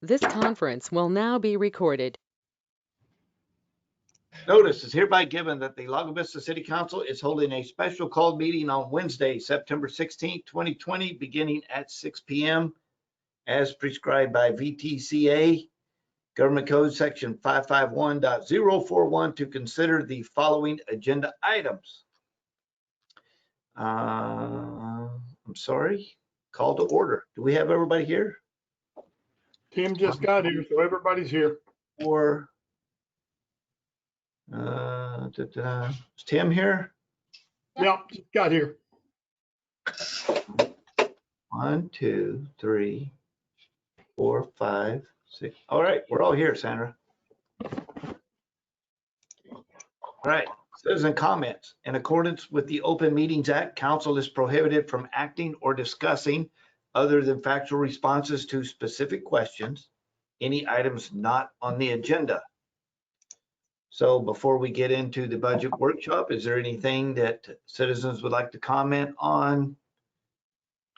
This conference will now be recorded. Notice is hereby given that the Lago Vista City Council is holding a special called meeting on Wednesday, September 16th, 2020, beginning at 6 p.m. as prescribed by VTCA Government Code Section 551.041 to consider the following agenda items. I'm sorry, call to order. Do we have everybody here? Tim just got here, so everybody's here. Or is Tim here? Yep, just got here. 1, 2, 3, 4, 5, 6. All right, we're all here, Sandra. All right, citizen comments. In accordance with the Open Meetings Act, council is prohibited from acting or discussing other than factual responses to specific questions, any items not on the agenda. So before we get into the budget workshop, is there anything that citizens would like to comment on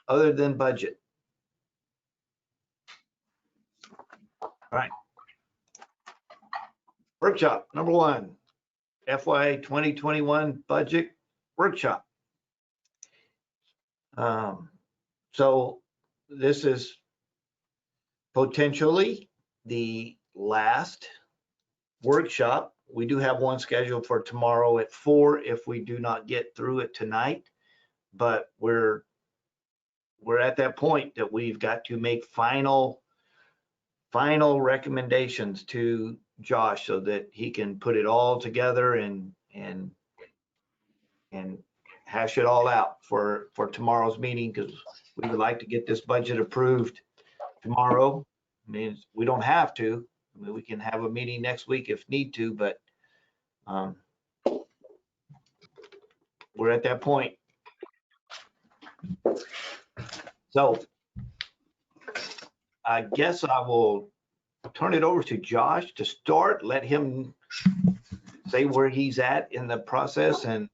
other than budget? All right. Workshop number 1, FY 2021 budget workshop. So this is potentially the last workshop. We do have one scheduled for tomorrow at 4 if we do not get through it tonight, but we're at that point that we've got to make final recommendations to Josh so that he can put it all together and hash it all out for tomorrow's meeting, because we would like to get this budget approved tomorrow. I mean, we don't have to. I mean, we can have a meeting next week if need to, but we're at that point. So I guess I will turn it over to Josh to start. Let him say where he's at in the process and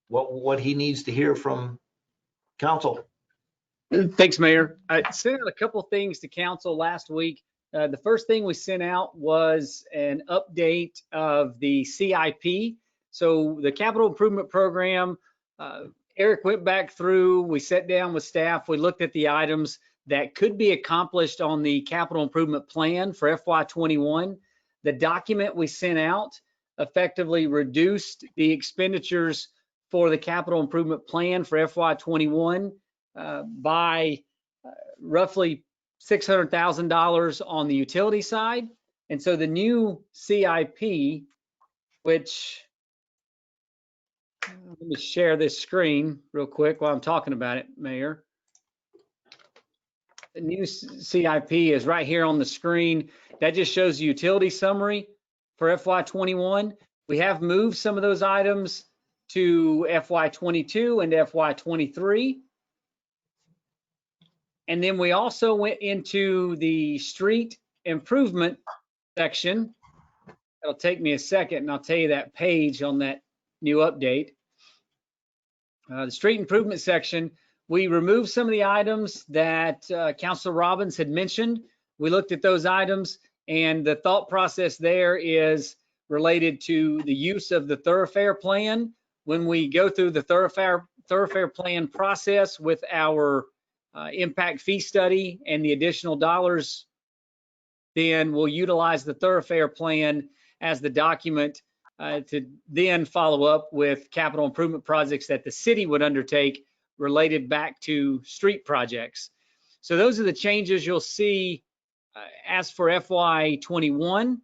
what he needs to hear from council. Thanks, Mayor. I sent out a couple things to council last week. The first thing we sent out was an update of the CIP. So the capital improvement program, Eric went back through, we sat down with staff, we looked at the items that could be accomplished on the capital improvement plan for FY21. The document we sent out effectively reduced the expenditures for the capital improvement plan for FY21 by roughly $600,000 on the utility side. And so the new CIP, which, let me share this screen real quick while I'm talking about it, Mayor. The new CIP is right here on the screen. That just shows the utility summary for FY21. We have moved some of those items to FY22 and FY23. And then we also went into the street improvement section. It'll take me a second and I'll tell you that page on that new update. The street improvement section, we removed some of the items that Councilor Robbins had mentioned. We looked at those items, and the thought process there is related to the use of the thoroughfare plan. When we go through the thoroughfare plan process with our impact fee study and the additional dollars, then we'll utilize the thoroughfare plan as the document to then follow up with capital improvement projects that the city would undertake related back to street projects. So those are the changes you'll see as for FY21.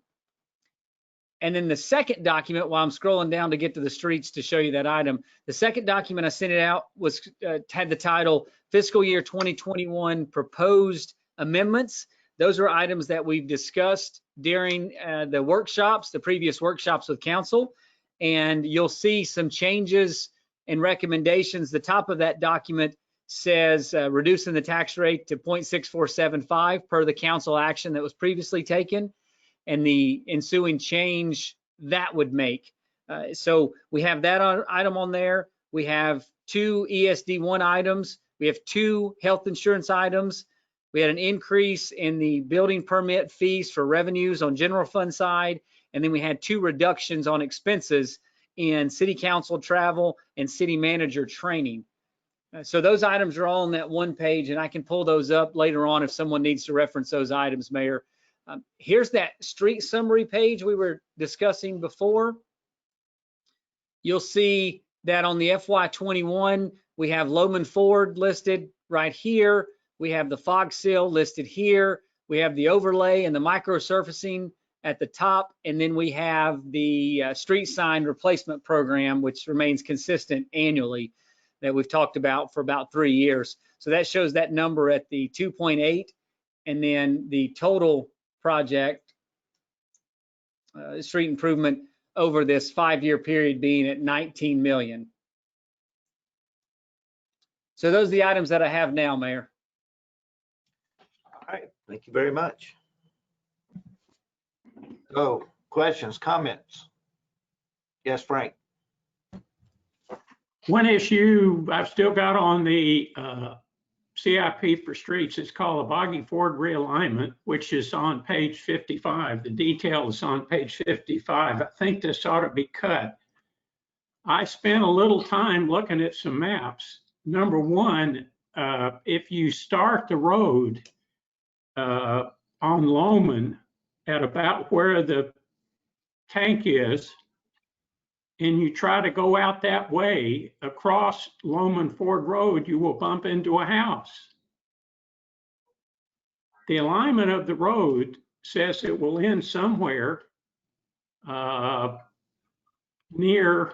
And then the second document, while I'm scrolling down to get to the streets to show you that item, the second document I sent it out was had the title Fiscal Year 2021 Proposed Amendments. Those are items that we've discussed during the workshops, the previous workshops with council, and you'll see some changes and recommendations. The top of that document says reducing the tax rate to 0.6475 per the council action that was previously taken, and the ensuing change that would make. So we have that item on there. We have 2 ESD1 items. We have 2 health insurance items. We had an increase in the building permit fees for revenues on general fund side. And then we had 2 reductions on expenses in city council travel and city manager training. So those items are all on that one page, and I can pull those up later on if someone needs to reference those items, Mayor. Here's that street summary page we were discussing before. You'll see that on the FY21, we have Loman Ford listed right here. We have the fog seal listed here. We have the overlay and the micro surfacing at the top. And then we have the street sign replacement program, which remains consistent annually, that we've talked about for about 3 years. So that shows that number at the 2.8, and then the total project street improvement over this 5-year period being at 19 million. So those are the items that I have now, Mayor. All right, thank you very much. So, questions, comments? Yes, Frank. One issue I've still got on the CIP for streets is called a Boggy Ford realignment, which is on page 55. The detail is on page 55. I think this ought to be cut. I spent a little time looking at some maps. Number one, if you start the road on Loman at about where the tank is, and you try to go out that way across Loman Ford Road, you will bump into a house. The alignment of the road says it will end somewhere near,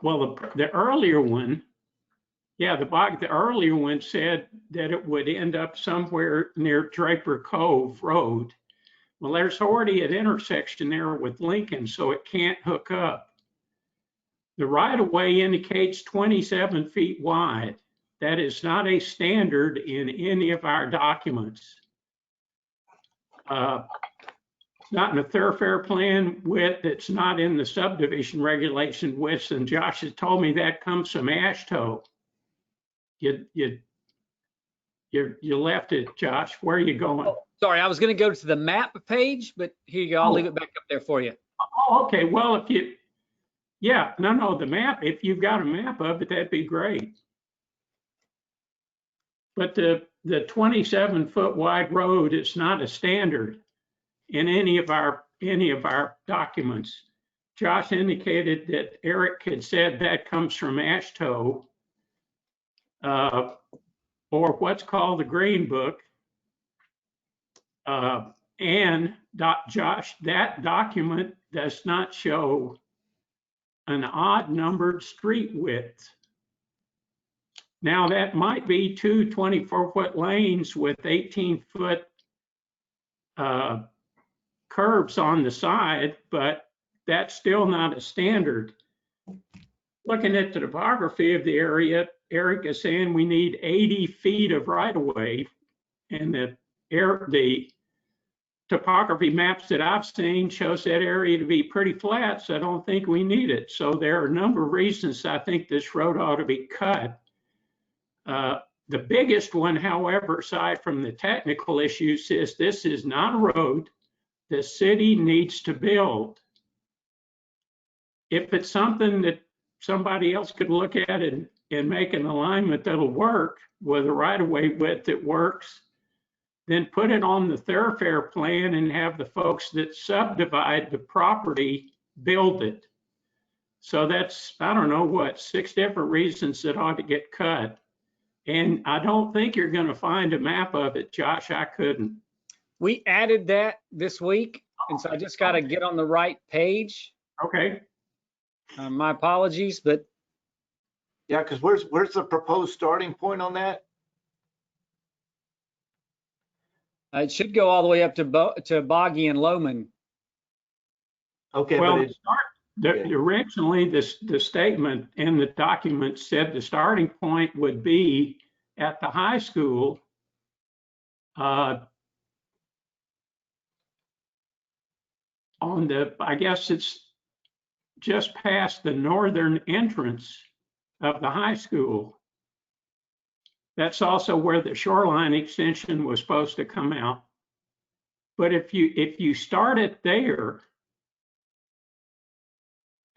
well, the earlier one, yeah, the earlier one said that it would end up somewhere near Draper Cove Road. Well, there's already an intersection there with Lincoln, so it can't hook up. The right-of-way indicates 27 feet wide. That is not a standard in any of our documents. It's not in the thoroughfare plan width. It's not in the subdivision regulation width. And Josh has told me that comes from AASHTO. You left it, Josh. Where are you going? Oh, sorry, I was going to go to the map page, but here you go. I'll leave it back up there for you. Oh, okay. Well, if you, yeah, no, the map, if you've got a map of it, that'd be great. But the 27-foot wide road is not a standard in any of our documents. Josh indicated that Eric had said that comes from AASHTO, or what's called the Green Book. And Josh, that document does not show an odd numbered street width. Now that might be 2 24-foot lanes with 18-foot curbs on the side, but that's still not a standard. Looking at the topography of the area, Eric is saying we need 80 feet of right-of-way, and the topography maps that I've seen shows that area to be pretty flat, so I don't think we need it. So there are a number of reasons I think this road ought to be cut. The biggest one, however, aside from the technical issues, is this is not a road the city needs to build. If it's something that somebody else could look at and make an alignment that'll work with a right-of-way width that works, then put it on the thoroughfare plan and have the folks that subdivide the property build it. So that's, I don't know what, 6 different reasons that ought to get cut. And I don't think you're going to find a map of it, Josh. I couldn't. We added that this week, and so I just got to get on the right page. Okay. My apologies, but Yeah, because where's the proposed starting point on that? it should go all the way up to Boggy and Loman. Okay, Well, but it's, originally the statement in the document said the starting point would be at the high school. On the, I guess it's just past the northern entrance of the high school. That's also where the shoreline extension was supposed to come out. But if you start it there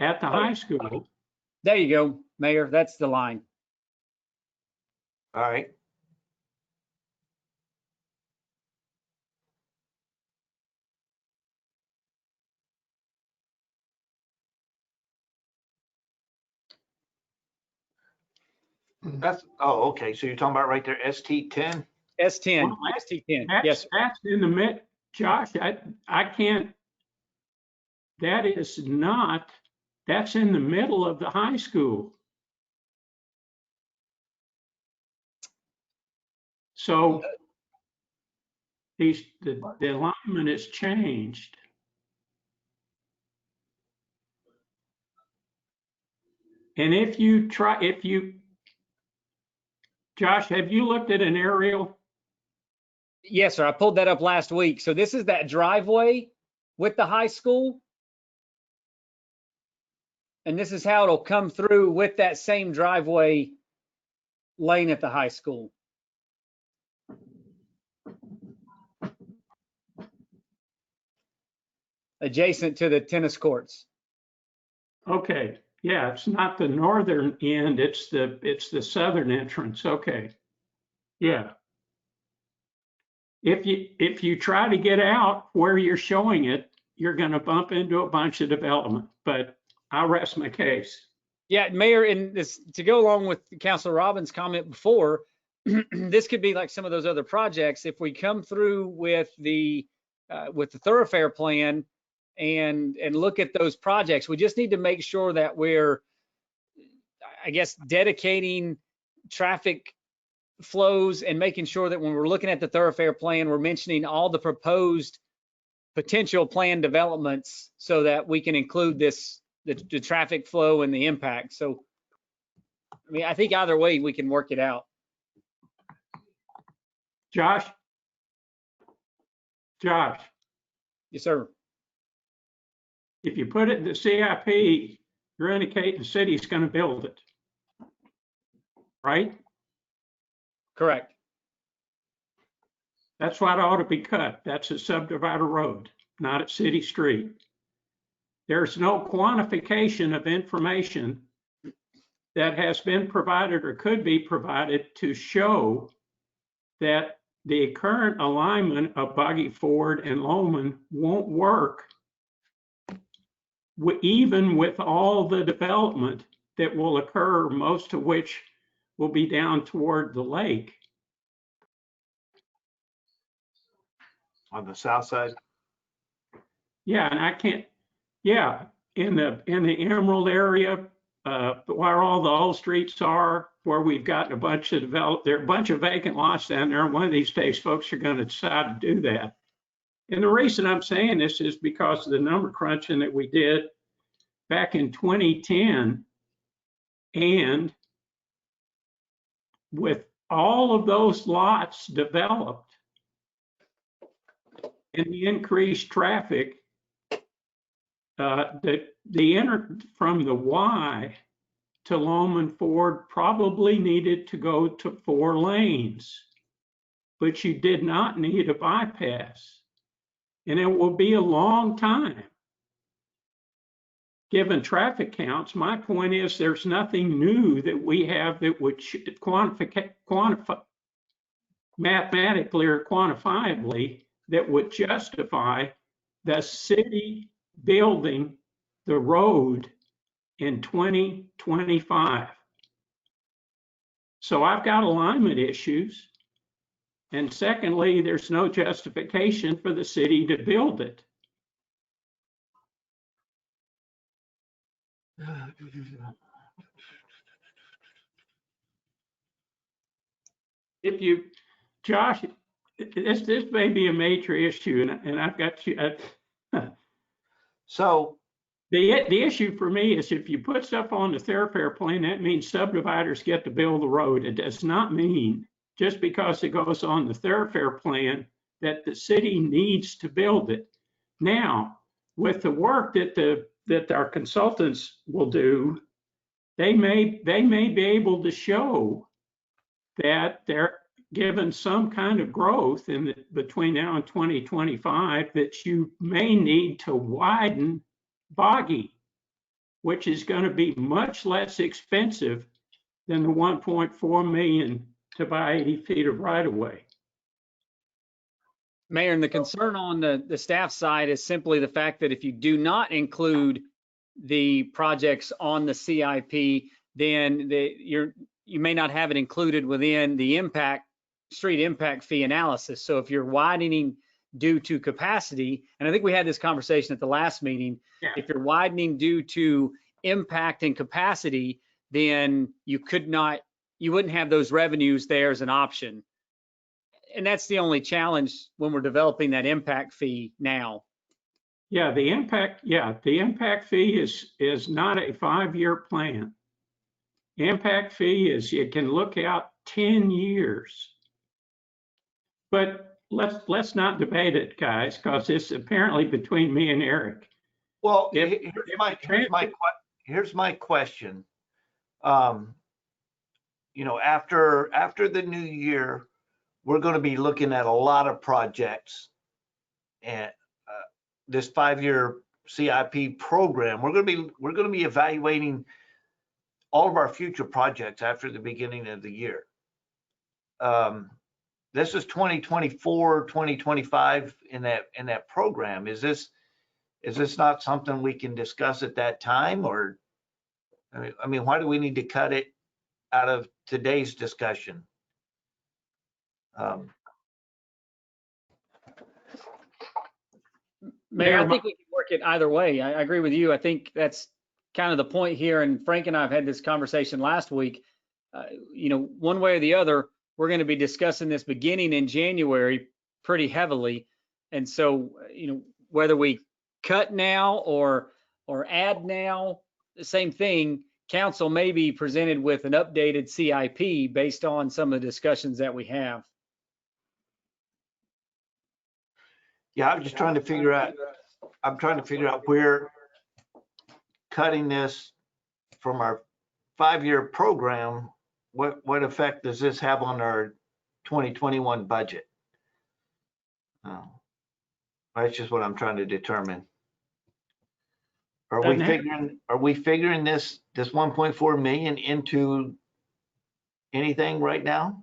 at the high school, There you go, Mayor. That's the line. All right. That's, oh, okay. So you're talking about right there, ST10? S10, Well, ST10. Yes, that's in the mid, Josh, I can't, that is not, that's in the middle of the high school. So the alignment has changed. And Josh, have you looked at an aerial? yes, sir. I pulled that up last week. So this is that driveway with the high school. And this is how it'll come through with that same driveway lane at the high school. Adjacent to the tennis courts. Okay, yeah, it's not the northern end, it's the southern entrance. Okay. Yeah. If you try to get out where you're showing it, you're going to bump into a bunch of development, but I'll rest my case. Yeah, Mayor, and this to go along with Councilor Robbins' comment before, this could be like some of those other projects. If we come through with the thoroughfare plan and look at those projects, we just need to make sure that we're, I guess, dedicating traffic flows and making sure that when we're looking at the thoroughfare plan, we're mentioning all the proposed potential plan developments so that we can include this, the traffic flow and the impact. So, I mean, I think either way we can work it out. Josh? Josh, Yes, sir. if you put it in the CIP, you're indicating the city's going to build it, right? Correct. That's what ought to be cut. That's a subdivider road, not a city street. There's no quantification of information that has been provided or could be provided to show that the current alignment of Boggy Ford and Loman won't work, even with all the development that will occur, most of which will be down toward the lake. On the south side? Yeah, and I can't, yeah, in the Emerald area, where all the old streets are, where we've got a bunch of there are a bunch of vacant lots down there. One of these days, folks are going to decide to do that. And the reason I'm saying this is because of the number crunching that we did back in 2010. And with all of those lots developed and the increased traffic, from the Y to Loman Ford probably needed to go to 4 lanes, but you did not need a bypass. And it will be a long time. Given traffic counts, my point is there's nothing new that we have that would quantify mathematically or quantifiably that would justify the city building the road in 2025. So I've got alignment issues. And secondly, there's no justification for the city to build it. If you, Josh, this may be a major issue, and I've got you. So the issue for me is if you put stuff on the thoroughfare plan, that means subdividers get to build the road. It does not mean just because it goes on the thoroughfare plan that the city needs to build it. Now, with the work that our consultants will do, they may be able to show that they're given some kind of growth between now and 2025, that you may need to widen Boggy, which is going to be much less expensive than the 1.4 million to buy 80 feet of right of way. Mayor, and the concern on the staff side is simply the fact that if you do not include the projects on the CIP, then you may not have it included within the street impact fee analysis. So if you're widening due to capacity, and I think we had this conversation at the last meeting, Yeah. if you're widening due to impact and capacity, then you wouldn't have those revenues there as an option. And that's the only challenge when we're developing that impact fee now. Yeah, the impact fee is not a 5-year plan. The impact fee is, you can look out 10 years. But let's not debate it, guys, because it's apparently between me and Eric. Well, If- here's my question. After the new year, we're going to be looking at a lot of projects, and this 5-year CIP program, we're going to be evaluating all of our future projects after the beginning of the year. This is 2024, 2025 in that program. Is this not something we can discuss at that time? Or, I mean, why do we need to cut it out of today's discussion? Mayor, I think we can work it either way. I agree with you. I think that's kind of the point here. And Frank and I have had this conversation last week. One way or the other, we're going to be discussing this beginning in January pretty heavily. And so, whether we cut now or add now, the same thing. Council may be presented with an updated CIP based on some of the discussions that we have. Yeah, I'm trying to figure out where cutting this from our 5-year program, what effect does this have on our 2021 budget? That's just what I'm trying to determine. Are we figuring this 1.4 million into anything right now?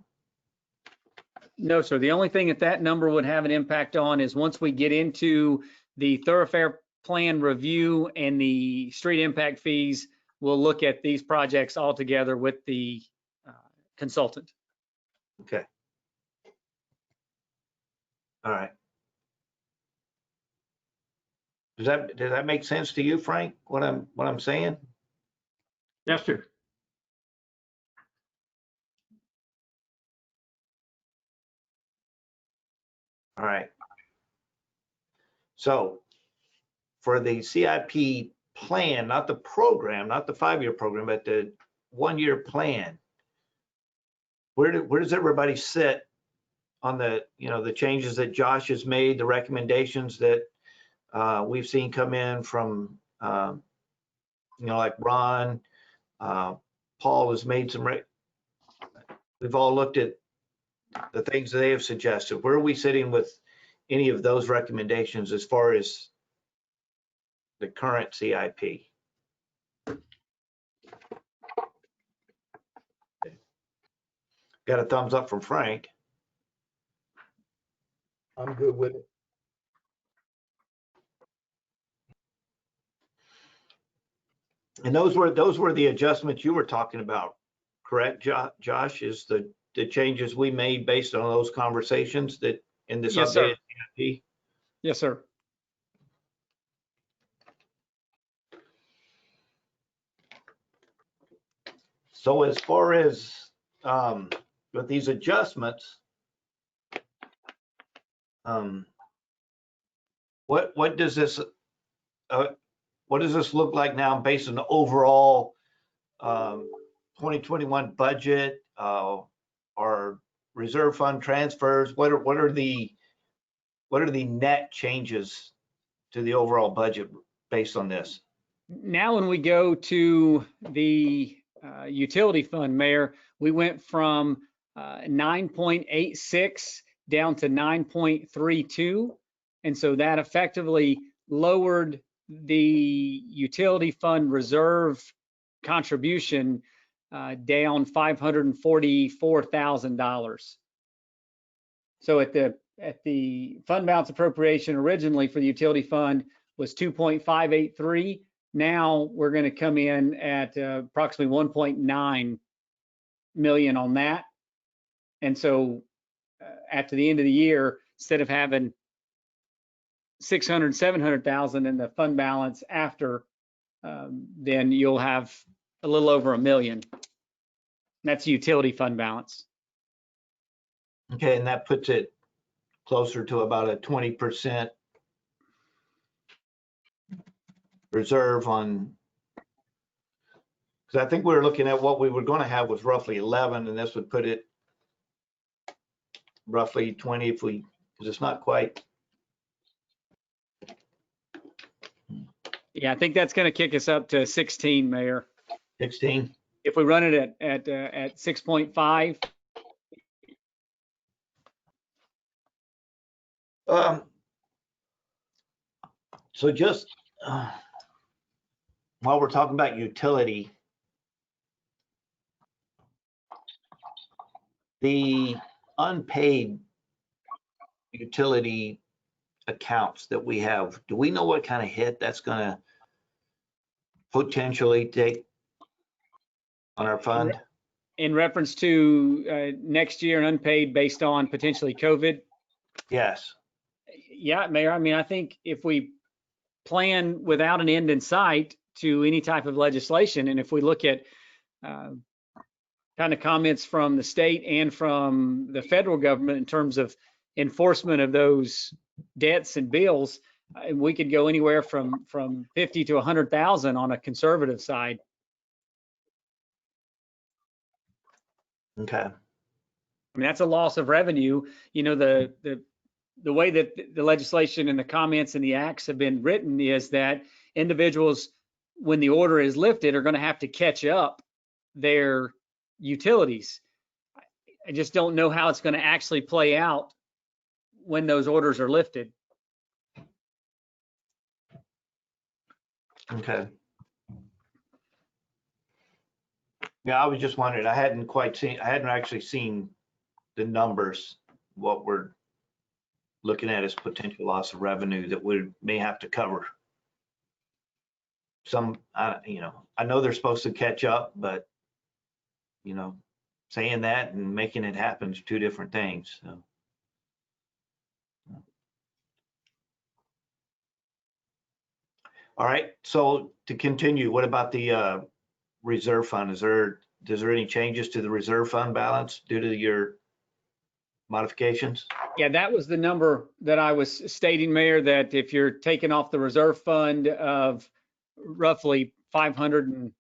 No, sir. The only thing that number would have an impact on is once we get into the thoroughfare plan review and the street impact fees, we'll look at these projects all together with the consultant. Okay. All right. Does that make sense to you, Frank? What I'm saying? Yes, sir. All right. So for the CIP plan, not the program, not the 5-year program, but the 1-year plan, where does everybody sit on the changes that Josh has made, the recommendations that we've seen come in from like Ron, Paul has made some. We've all looked at the things that they have suggested. Where are we sitting with any of those recommendations as far as the current CIP? Got a thumbs up from Frank. I'm good with it. And those were the adjustments you were talking about, correct, Josh? Is the changes we made based on those conversations that in this Yes, sir. updated CIP? Yes, sir. So as far as with these adjustments, what does this look like now based on the overall 2021 budget or reserve fund transfers? What are the net changes to the overall budget based on this? Now, when we go to the utility fund, Mayor, we went from 9.86 down to 9.32. And so that effectively lowered the utility fund reserve contribution down $544,000. So at the fund balance appropriation originally for the utility fund was 2.583. Now we're going to come in at approximately 1.9 million on that. And so after the end of the year, instead of having 600, 700,000 in the fund balance after, then you'll have a little over $1 million. That's utility fund balance. Okay, and that puts it closer to about a 20% reserve on, because I think we were looking at what we were going to have was roughly 11, and this would put it roughly 20 if we, because it's not quite. Yeah, I think that's going to kick us up to 16, Mayor. 16. If we run it at 6.5. So just while we're talking about utility, the unpaid utility accounts that we have, do we know what kind of hit that's going to potentially take on our fund? In reference to next year and unpaid based on potentially COVID? Yes. Yeah, Mayor, I mean, I think if we plan without an end in sight to any type of legislation, and if we look at kind of comments from the state and from the federal government in terms of enforcement of those debts and bills, we could go anywhere from 50 to 100,000 on a conservative side. Okay. I mean, that's a loss of revenue. You know, the way that the legislation and the comments and the acts have been written is that individuals, when the order is lifted, are going to have to catch up their utilities. I just don't know how it's going to actually play out when those orders are lifted. Okay. Yeah, I was just wondering, I hadn't actually seen the numbers, what we're looking at as potential loss of revenue that we may have to cover. Some, you know, I know they're supposed to catch up, but, you know, saying that and making it happen is two different things. So. All right, so to continue, what about the reserve fund? Is there any changes to the reserve fund balance due to your modifications? Yeah, that was the number that I was stating, Mayor, that if you're taking off the reserve fund of roughly 500 and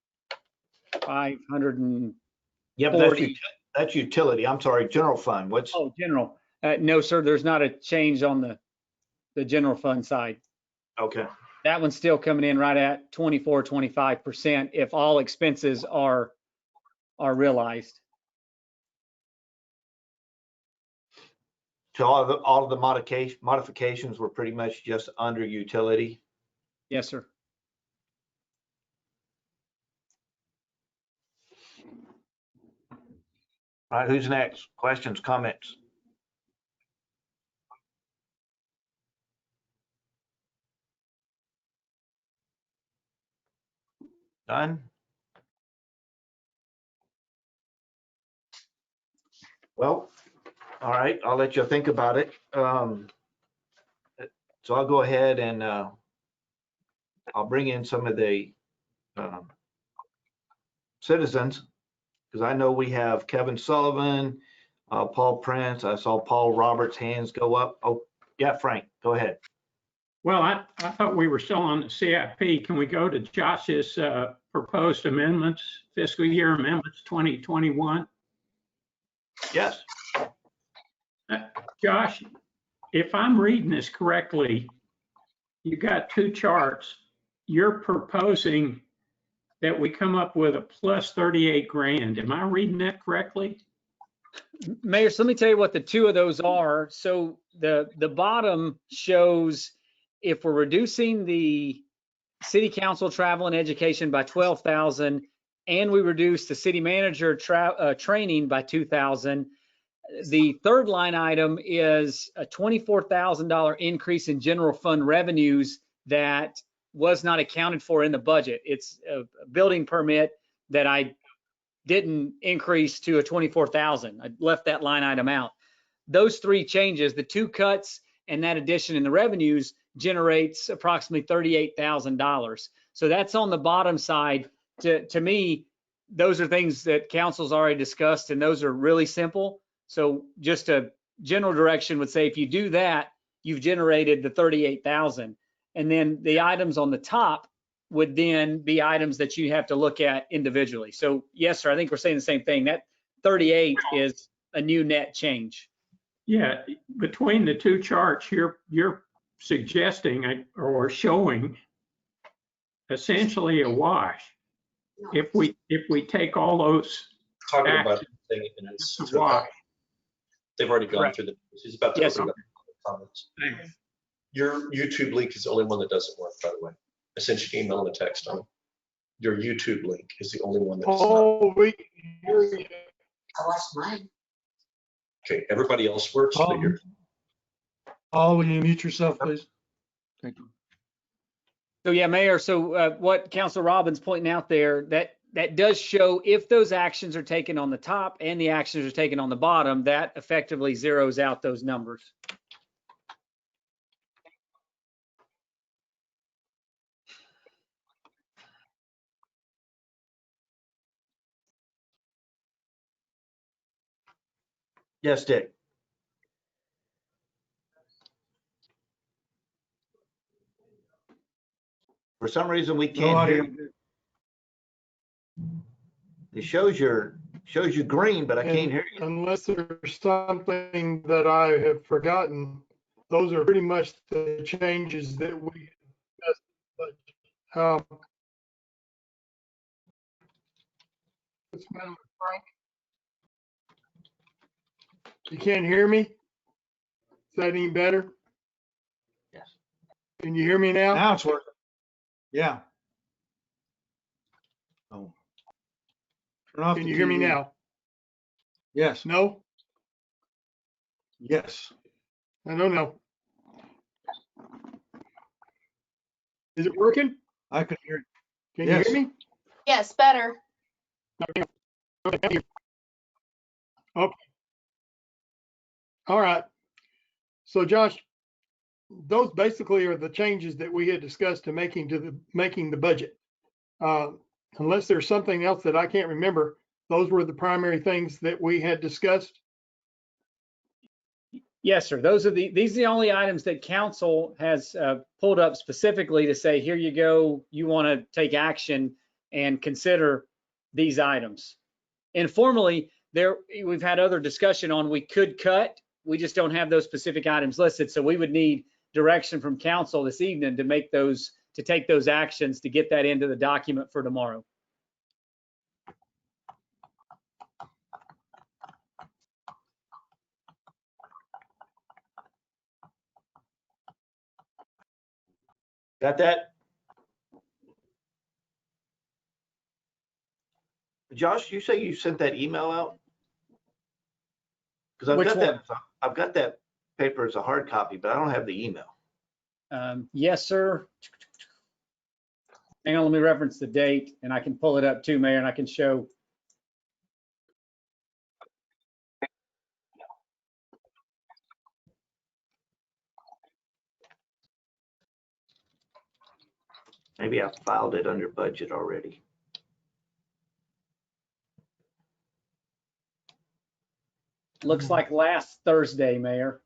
Yeah, but that's utility. I'm sorry, general fund. What's? Oh, general. No, sir, there's not a change on the general fund side. Okay. That one's still coming in right at 24-25% if all expenses are realized. So all of the modifications were pretty much just under utility. Yes, sir. All right, who's next? Questions, comments? Done? Well, all right, I'll let you think about it. So I'll go ahead and I'll bring in some of the citizens, because I know we have Kevin Sullivan, Paul Prince. I saw Paul Roberts' hands go up. Oh, yeah, Frank, go ahead. Well, I thought we were still on the CIP. Can we go to Josh's proposed amendments, fiscal year amendments 2021? Yes. Josh, if I'm reading this correctly, you got two charts. You're proposing that we come up with a plus 38 grand. Am I reading that correctly? Mayor, so let me tell you what the two of those are. So the bottom shows if we're reducing the city council travel and education by 12,000 and we reduce the city manager training by 2,000, the third line item is a $24,000 increase in general fund revenues that was not accounted for in the budget. It's a building permit that I didn't increase to a 24,000. I left that line item out. Those three changes, the two cuts and that addition in the revenues, generates approximately $38,000. So that's on the bottom side. To me, those are things that council's already discussed, and those are really simple. So just a general direction would say, if you do that, you've generated the 38,000. And then the items on the top would then be items that you have to look at individually. So yes, sir, I think we're saying the same thing. That 38 is a new net change. Yeah, between the two charts, you're suggesting or showing essentially a wash. If we take all those Talking about actions, the thing and it's it's a wash. they've already gone Correct. through he's about to Yes, open up the comments. Thanks. Your YouTube link is the only one that doesn't work, by the way. I sent you an email and a text on it. Your YouTube link is the only one that's not. Oh, we can hear you. I lost mine. Okay, everybody else works, but you're, Paul, will you mute yourself, please? Thank you. So yeah, Mayor, so what Councilor Robbins pointing out there, that does show if those actions are taken on the top and the actions are taken on the bottom, that effectively zeroes out those numbers. Yes, Dick. For some reason, we No can't audio. hear you. It shows you green, but I can't And hear you. unless there's something that I have forgotten, those are pretty much the changes that we discussed. But, what's the matter with Frank? You can't hear me? Is that any better? Yes. Can you hear me now? Now it's working. Yeah. Oh. Turn off Can the you hear me TV. now? Yes, No? yes. I don't know. Is it working? I can hear you. Can you Yes. hear me? Yes, better. Okay. All right. So Josh, those basically are the changes that we had discussed to making the budget. Unless there's something else that I can't remember, those were the primary things that we had discussed. Yes, sir. These are the only items that council has pulled up specifically to say, here you go, you want to take action and consider these items. Informally, we've had other discussion on we could cut. We just don't have those specific items listed. So we would need direction from council this evening to take those actions to get that into the document for tomorrow. Got that? Josh, you say you sent that email out? Because Which I've got that paper as a hard copy, but I don't have the email. Yes, sir. Hang on, let me reference the date and I can pull it up too, Mayor, and I can show. Maybe I filed it under budget already. Looks like last Thursday, Mayor.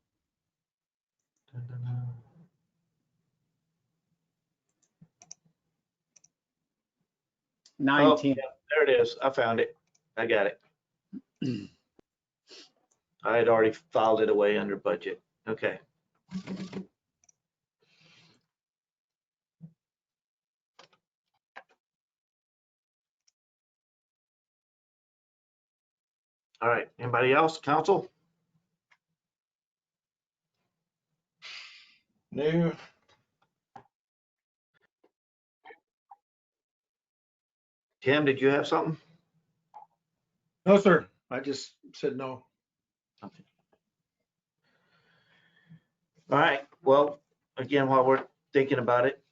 Oh, 9/10. yeah, there it is. I found it. I got it. I had already filed it away under budget. Okay. All right, anybody else, council? No. Tim, did you have something? No, sir. I just said no. All right, well, again, while we're thinking about it,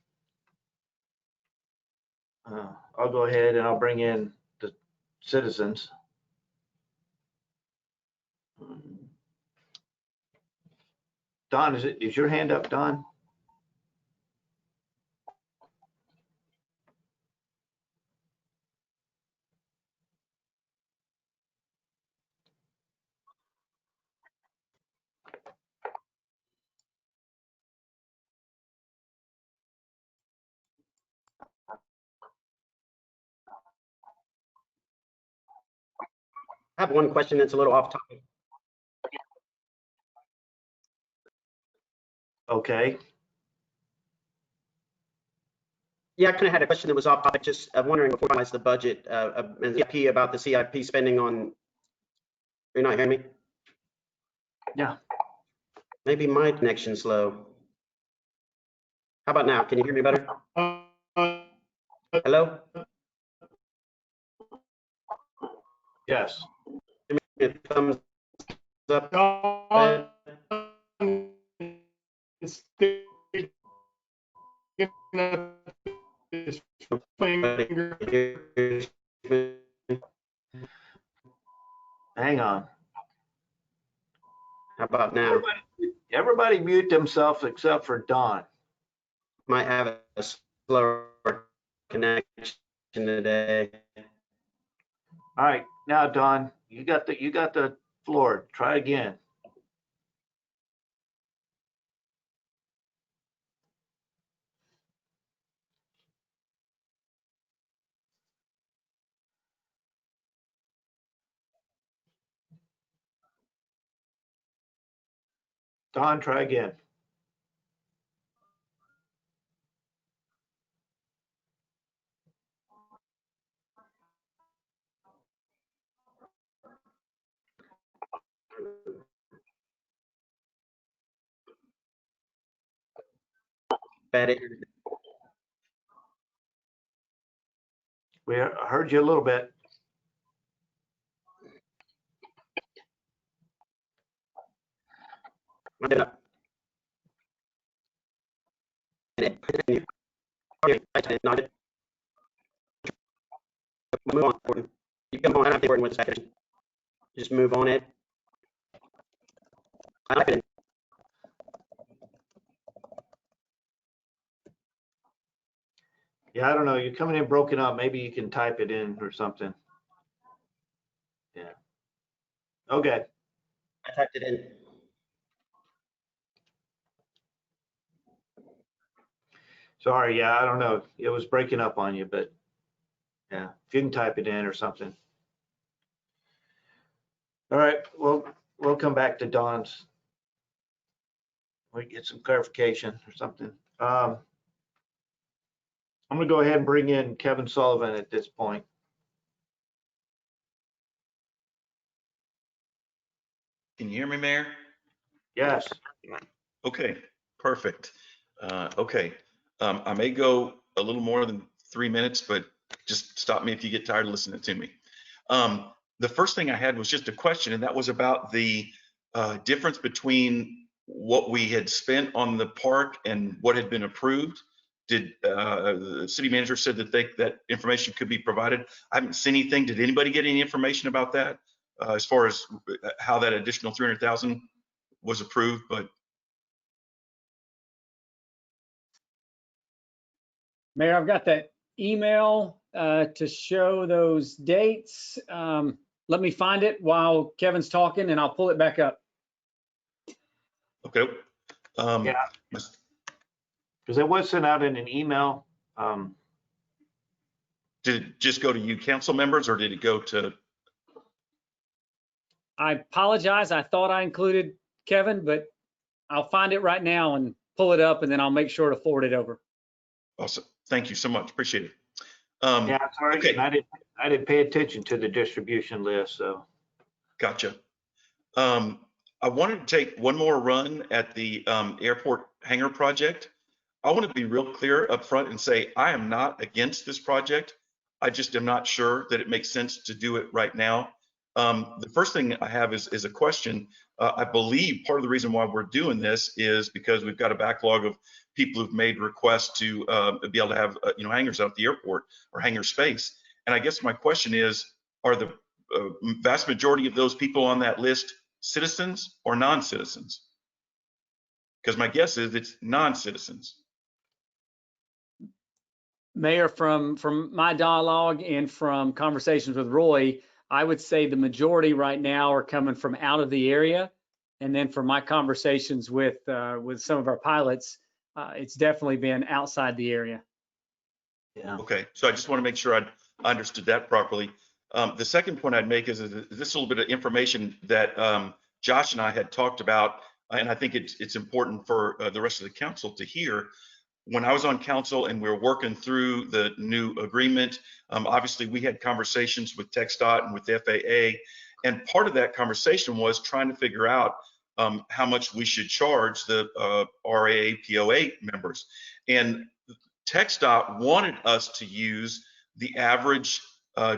I'll go ahead and I'll bring in the citizens. Don, is your hand up, Don? I have one question that's a little off topic. Okay, Yeah, I kind of had a question that was off topic, just wondering before we finalize the budget, and CIP about the CIP spending on, you're not hearing me? Yeah. Maybe my connection's slow. How about now? Can you hear me better? Hello? yes. Give me a thumbs up. Don is sticking up his finger. Hang on. How about now? Everybody mute themselves except for Don. Might have a slower connection today. All right, now Don, you got the floor. Try again. Don, try again. Better. We heard you a little bit. Move on. You can move on. I don't think we're in with this. Just move on it. I like it. Yeah, I don't know. You're coming in broken up. Maybe you can type it in or something. Yeah. Okay. I typed it in. Sorry. Yeah, I don't know. It was breaking up on you, but yeah, if you can type it in or something. All right. Well, we'll come back to Don's. We get some clarification or something. I'm going to go ahead and bring in Kevin Sullivan at this point. Can you hear me, Mayor? Yes. Okay, perfect. Okay, I may go a little more than 3 minutes, but just stop me if you get tired of listening to me. The first thing I had was just a question, and that was about the difference between what we had spent on the park and what had been approved. Did the city manager said that that information could be provided? I haven't seen anything. Did anybody get any information about that as far as how that additional 300,000 was approved? But Mayor, I've got that email to show those dates. Let me find it while Kevin's talking and I'll pull it back up. okay. Yeah. Because it was sent out in an email. Did it just go to you council members or did it go to? I apologize. I thought I included Kevin, but I'll find it right now and pull it up and then I'll make sure to forward it over. Awesome. Thank you so much. Appreciate it. Yeah, sorry. Okay. I didn't pay attention to the distribution list, so. Gotcha. I wanted to take one more run at the airport hangar project. I want to be real clear up front and say I am not against this project. I just am not sure that it makes sense to do it right now. The first thing I have is a question. I believe part of the reason why we're doing this is because we've got a backlog of people who've made requests to be able to have hangars out at the airport or hangar space. And I guess my question is, are the vast majority of those people on that list citizens or non-citizens? Because my guess is it's non-citizens. Mayor, from my dialogue and from conversations with Roy, I would say the majority right now are coming from out of the area. And then from my conversations with some of our pilots, it's definitely been outside the area. Yeah. Okay, so I just want to make sure I understood that properly. The second point I'd make is this little bit of information that Josh and I had talked about, and I think it's important for the rest of the council to hear. When I was on council and we were working through the new agreement, obviously we had conversations with TxDOT and with the FAA, and part of that conversation was trying to figure out how much we should charge the RAA POA members. And TxDOT wanted us to use the average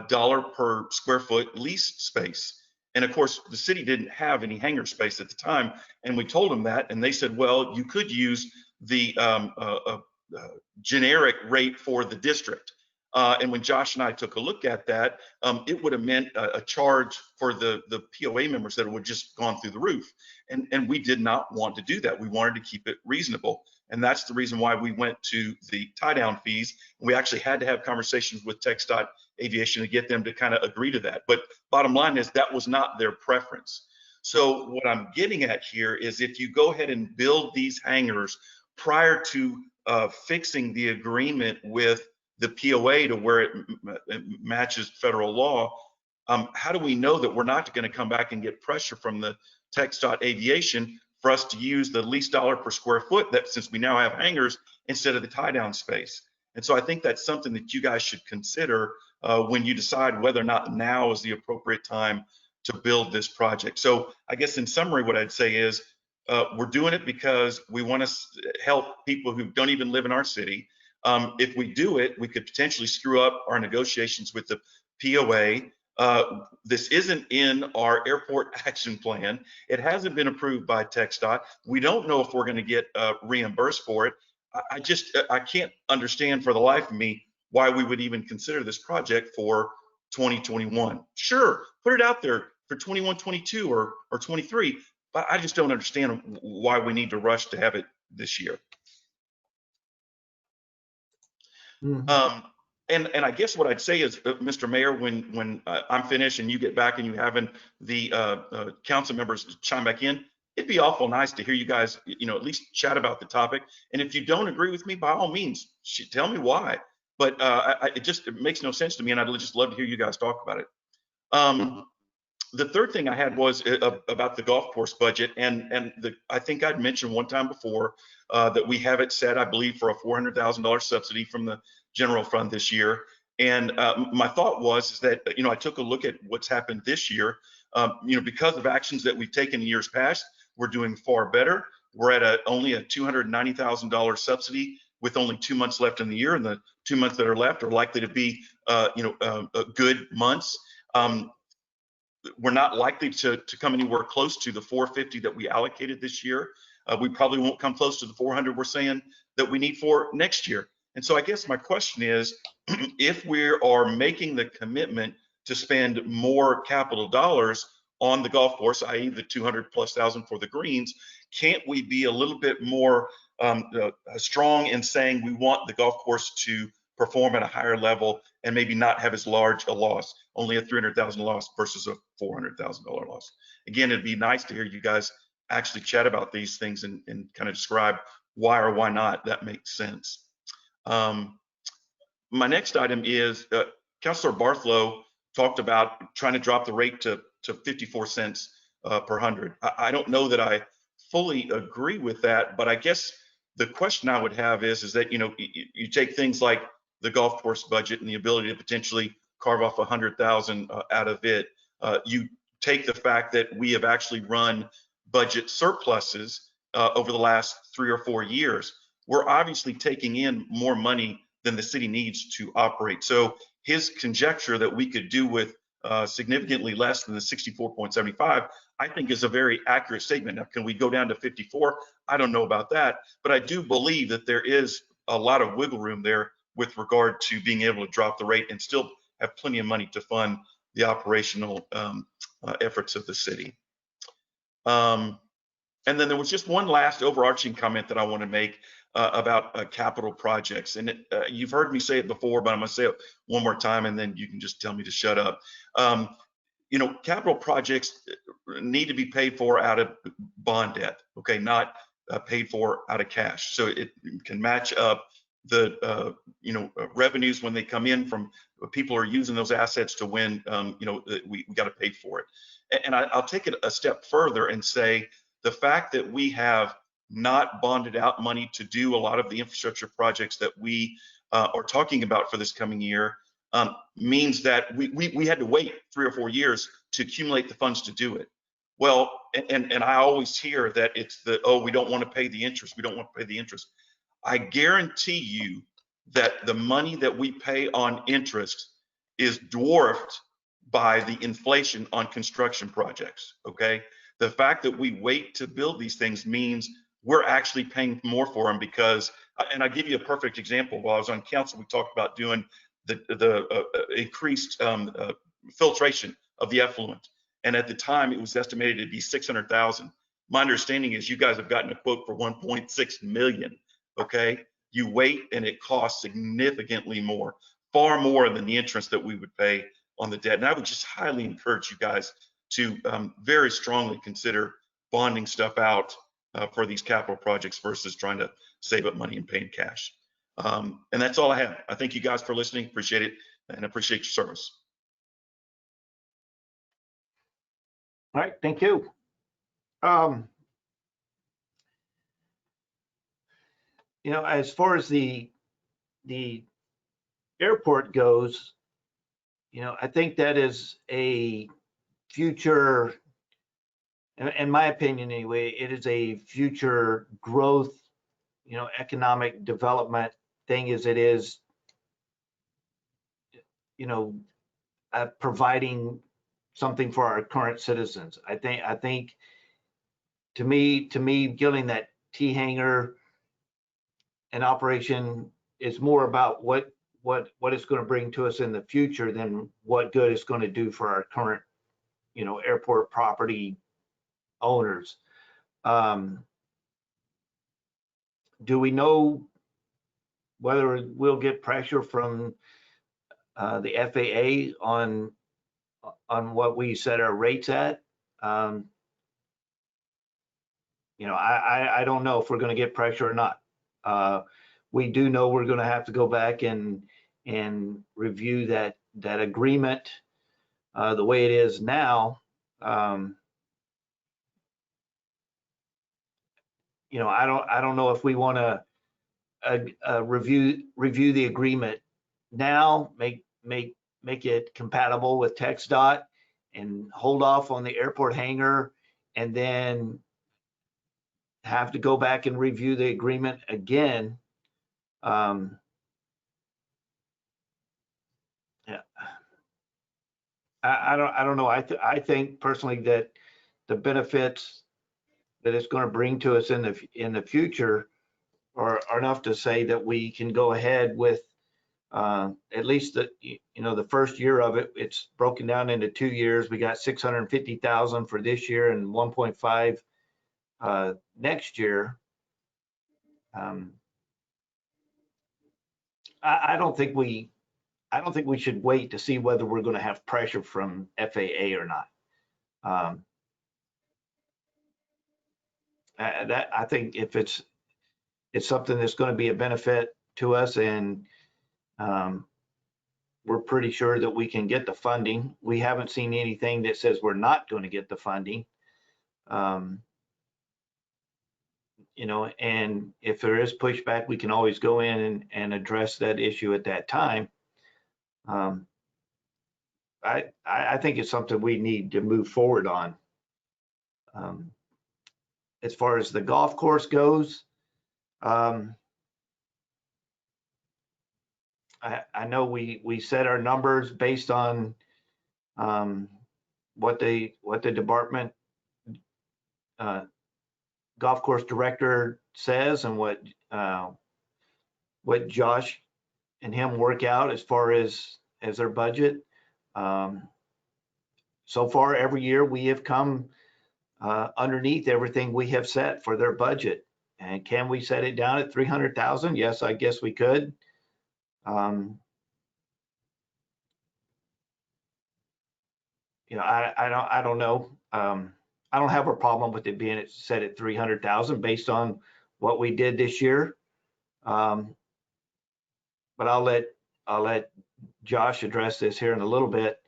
dollar per square foot lease space. And of course, the city didn't have any hangar space at the time. And we told them that, and they said, well, you could use the generic rate for the district. And when Josh and I took a look at that, it would have meant a charge for the POA members that would just gone through the roof. And we did not want to do that. We wanted to keep it reasonable. And that's the reason why we went to the tie down fees. We actually had to have conversations with TxDOT Aviation to get them to kind of agree to that. But bottom line is that was not their preference. So what I'm getting at here is if you go ahead and build these hangars prior to fixing the agreement with the POA to where it matches federal law, how do we know that we're not going to come back and get pressure from the TxDOT Aviation for us to use the least dollar per square foot, that since we now have hangars instead of the tie down space? And so I think that's something that you guys should consider when you decide whether or not now is the appropriate time to build this project. So I guess in summary, what I'd say is we're doing it because we want to help people who don't even live in our city. If we do it, we could potentially screw up our negotiations with the POA. This isn't in our airport action plan. It hasn't been approved by TxDOT. We don't know if we're going to get reimbursed for it. I can't understand for the life of me why we would even consider this project for 2021. Sure, put it out there for 21, 22 or 23, but I just don't understand why we need to rush to have it this year. Mhm. And I guess what I'd say is, Mr. Mayor, when I'm finished and you get back and you having the council members chime back in, it'd be awful nice to hear you guys, at least chat about the topic. And if you don't agree with me, by all means, tell me why. But it makes no sense to me, and I'd just love to hear you guys talk about it. The third thing I had was about the golf course budget, and I think I'd mentioned one time before that we have it set, I believe, for a $400,000 subsidy from the general fund this year. And my thought was that I took a look at what's happened this year. Because of actions that we've taken in years past, we're doing far better. We're at only a $290,000 subsidy with only 2 months left in the year, and the 2 months that are left are likely to be good months. We're not likely to come anywhere close to the 450 that we allocated this year. We probably won't come close to the 400 we're saying that we need for next year. And so I guess my question is, if we are making the commitment to spend more capital dollars on the golf course, i.e. the 200,000+ for the greens, can't we be a little bit more strong in saying we want the golf course to perform at a higher level and maybe not have as large a loss, only a $300,000 loss versus a $400,000 loss? Again, it'd be nice to hear you guys actually chat about these things and kind of describe why or why not that makes sense. My next item is Councilor Bartholow talked about trying to drop the rate to 54 cents per hundred. I don't know that I fully agree with that, but I guess the question I would have is that you take things like the golf course budget and the ability to potentially carve off 100,000 out of it. You take the fact that we have actually run budget surpluses over the last 3 or 4 years, we're obviously taking in more money than the city needs to operate. So his conjecture that we could do with significantly less than the 64.75, I think is a very accurate statement. Now, can we go down to 54? I don't know about that, but I do believe that there is a lot of wiggle room there with regard to being able to drop the rate and still have plenty of money to fund the operational efforts of the city. And then there was just one last overarching comment that I want to make about capital projects. And you've heard me say it before, but I'm going to say it one more time, and then you can just tell me to shut up. You know, capital projects need to be paid for out of bond debt, okay, not paid for out of cash. So it can match up the revenues when they come in from people who are using those assets to when we got to pay for it. And I'll take it a step further and say the fact that we have not bonded out money to do a lot of the infrastructure projects that we are talking about for this coming year means that we had to wait 3 or 4 years to accumulate the funds to do it. Well, and I always hear that it's we don't want to pay the interest. We don't want to pay the interest. I guarantee you that the money that we pay on interest is dwarfed by the inflation on construction projects, okay? The fact that we wait to build these things means we're actually paying more for them because, and I'll give you a perfect example. While I was on council, we talked about doing the increased filtration of the effluent. And at the time, it was estimated to be 600,000. My understanding is you guys have gotten a quote for 1.6 million, okay? You wait and it costs significantly more, far more than the interest that we would pay on the debt. And I would just highly encourage you guys to very strongly consider bonding stuff out for these capital projects versus trying to save up money and paying cash. And that's all I have. I thank you guys for listening. Appreciate it and appreciate your service. All right, thank you. As far as the airport goes, I think that is a future, in my opinion anyway, it is a future growth, economic development thing as it is, providing something for our current citizens. I think to me, getting that T hangar in operation is more about what it's going to bring to us in the future than what good it's going to do for our current, airport property owners. Do we know whether we'll get pressure from the FAA on what we set our rates at? I don't know if we're going to get pressure or not. We do know we're going to have to go back and review that agreement the way it is now. I don't know if we want to review the agreement now, make it compatible with TxDOT and hold off on the airport hangar, and then have to go back and review the agreement again. I don't know. I think personally that the benefits that it's going to bring to us in the future are enough to say that we can go ahead with at least the first year of it. It's broken down into 2 years. We got 650,000 for this year and 1.5 next year. I don't think we should wait to see whether we're going to have pressure from FAA or not. I think if it's something that's going to be a benefit to us, and we're pretty sure that we can get the funding. We haven't seen anything that says we're not going to get the funding. And if there is pushback, we can always go in and address that issue at that time. I think it's something we need to move forward on. As far as the golf course goes, I know we set our numbers based on what the department golf course director says and what Josh and him work out as far as their budget. So far, every year we have come underneath everything we have set for their budget. And can we set it down at 300,000? Yes, I guess we could. You know, I don't know. I don't have a problem with it being set at 300,000 based on what we did this year. But I'll let Josh address this here in a little bit.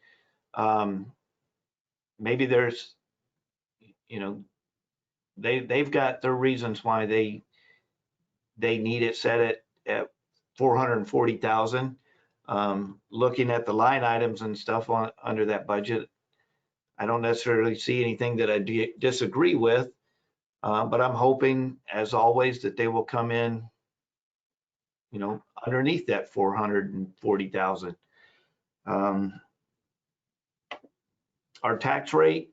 Maybe there's, you know, they've got their reasons why they need it set at 440,000. Looking at the line items and stuff under that budget, I don't necessarily see anything that I disagree with, but I'm hoping, as always, that they will come in, you know, underneath that 440,000. Our tax rate,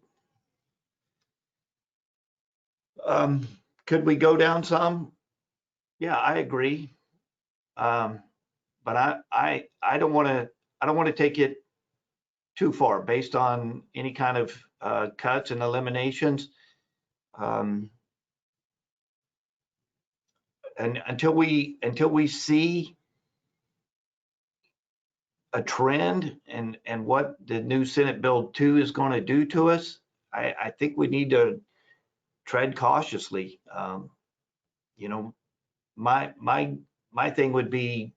could we go down some? Yeah, I agree. But I don't want to take it too far based on any kind of cuts and eliminations. And until we see a trend and what the new Senate Bill 2 is going to do to us, I think we need to tread cautiously. You know, my thing would be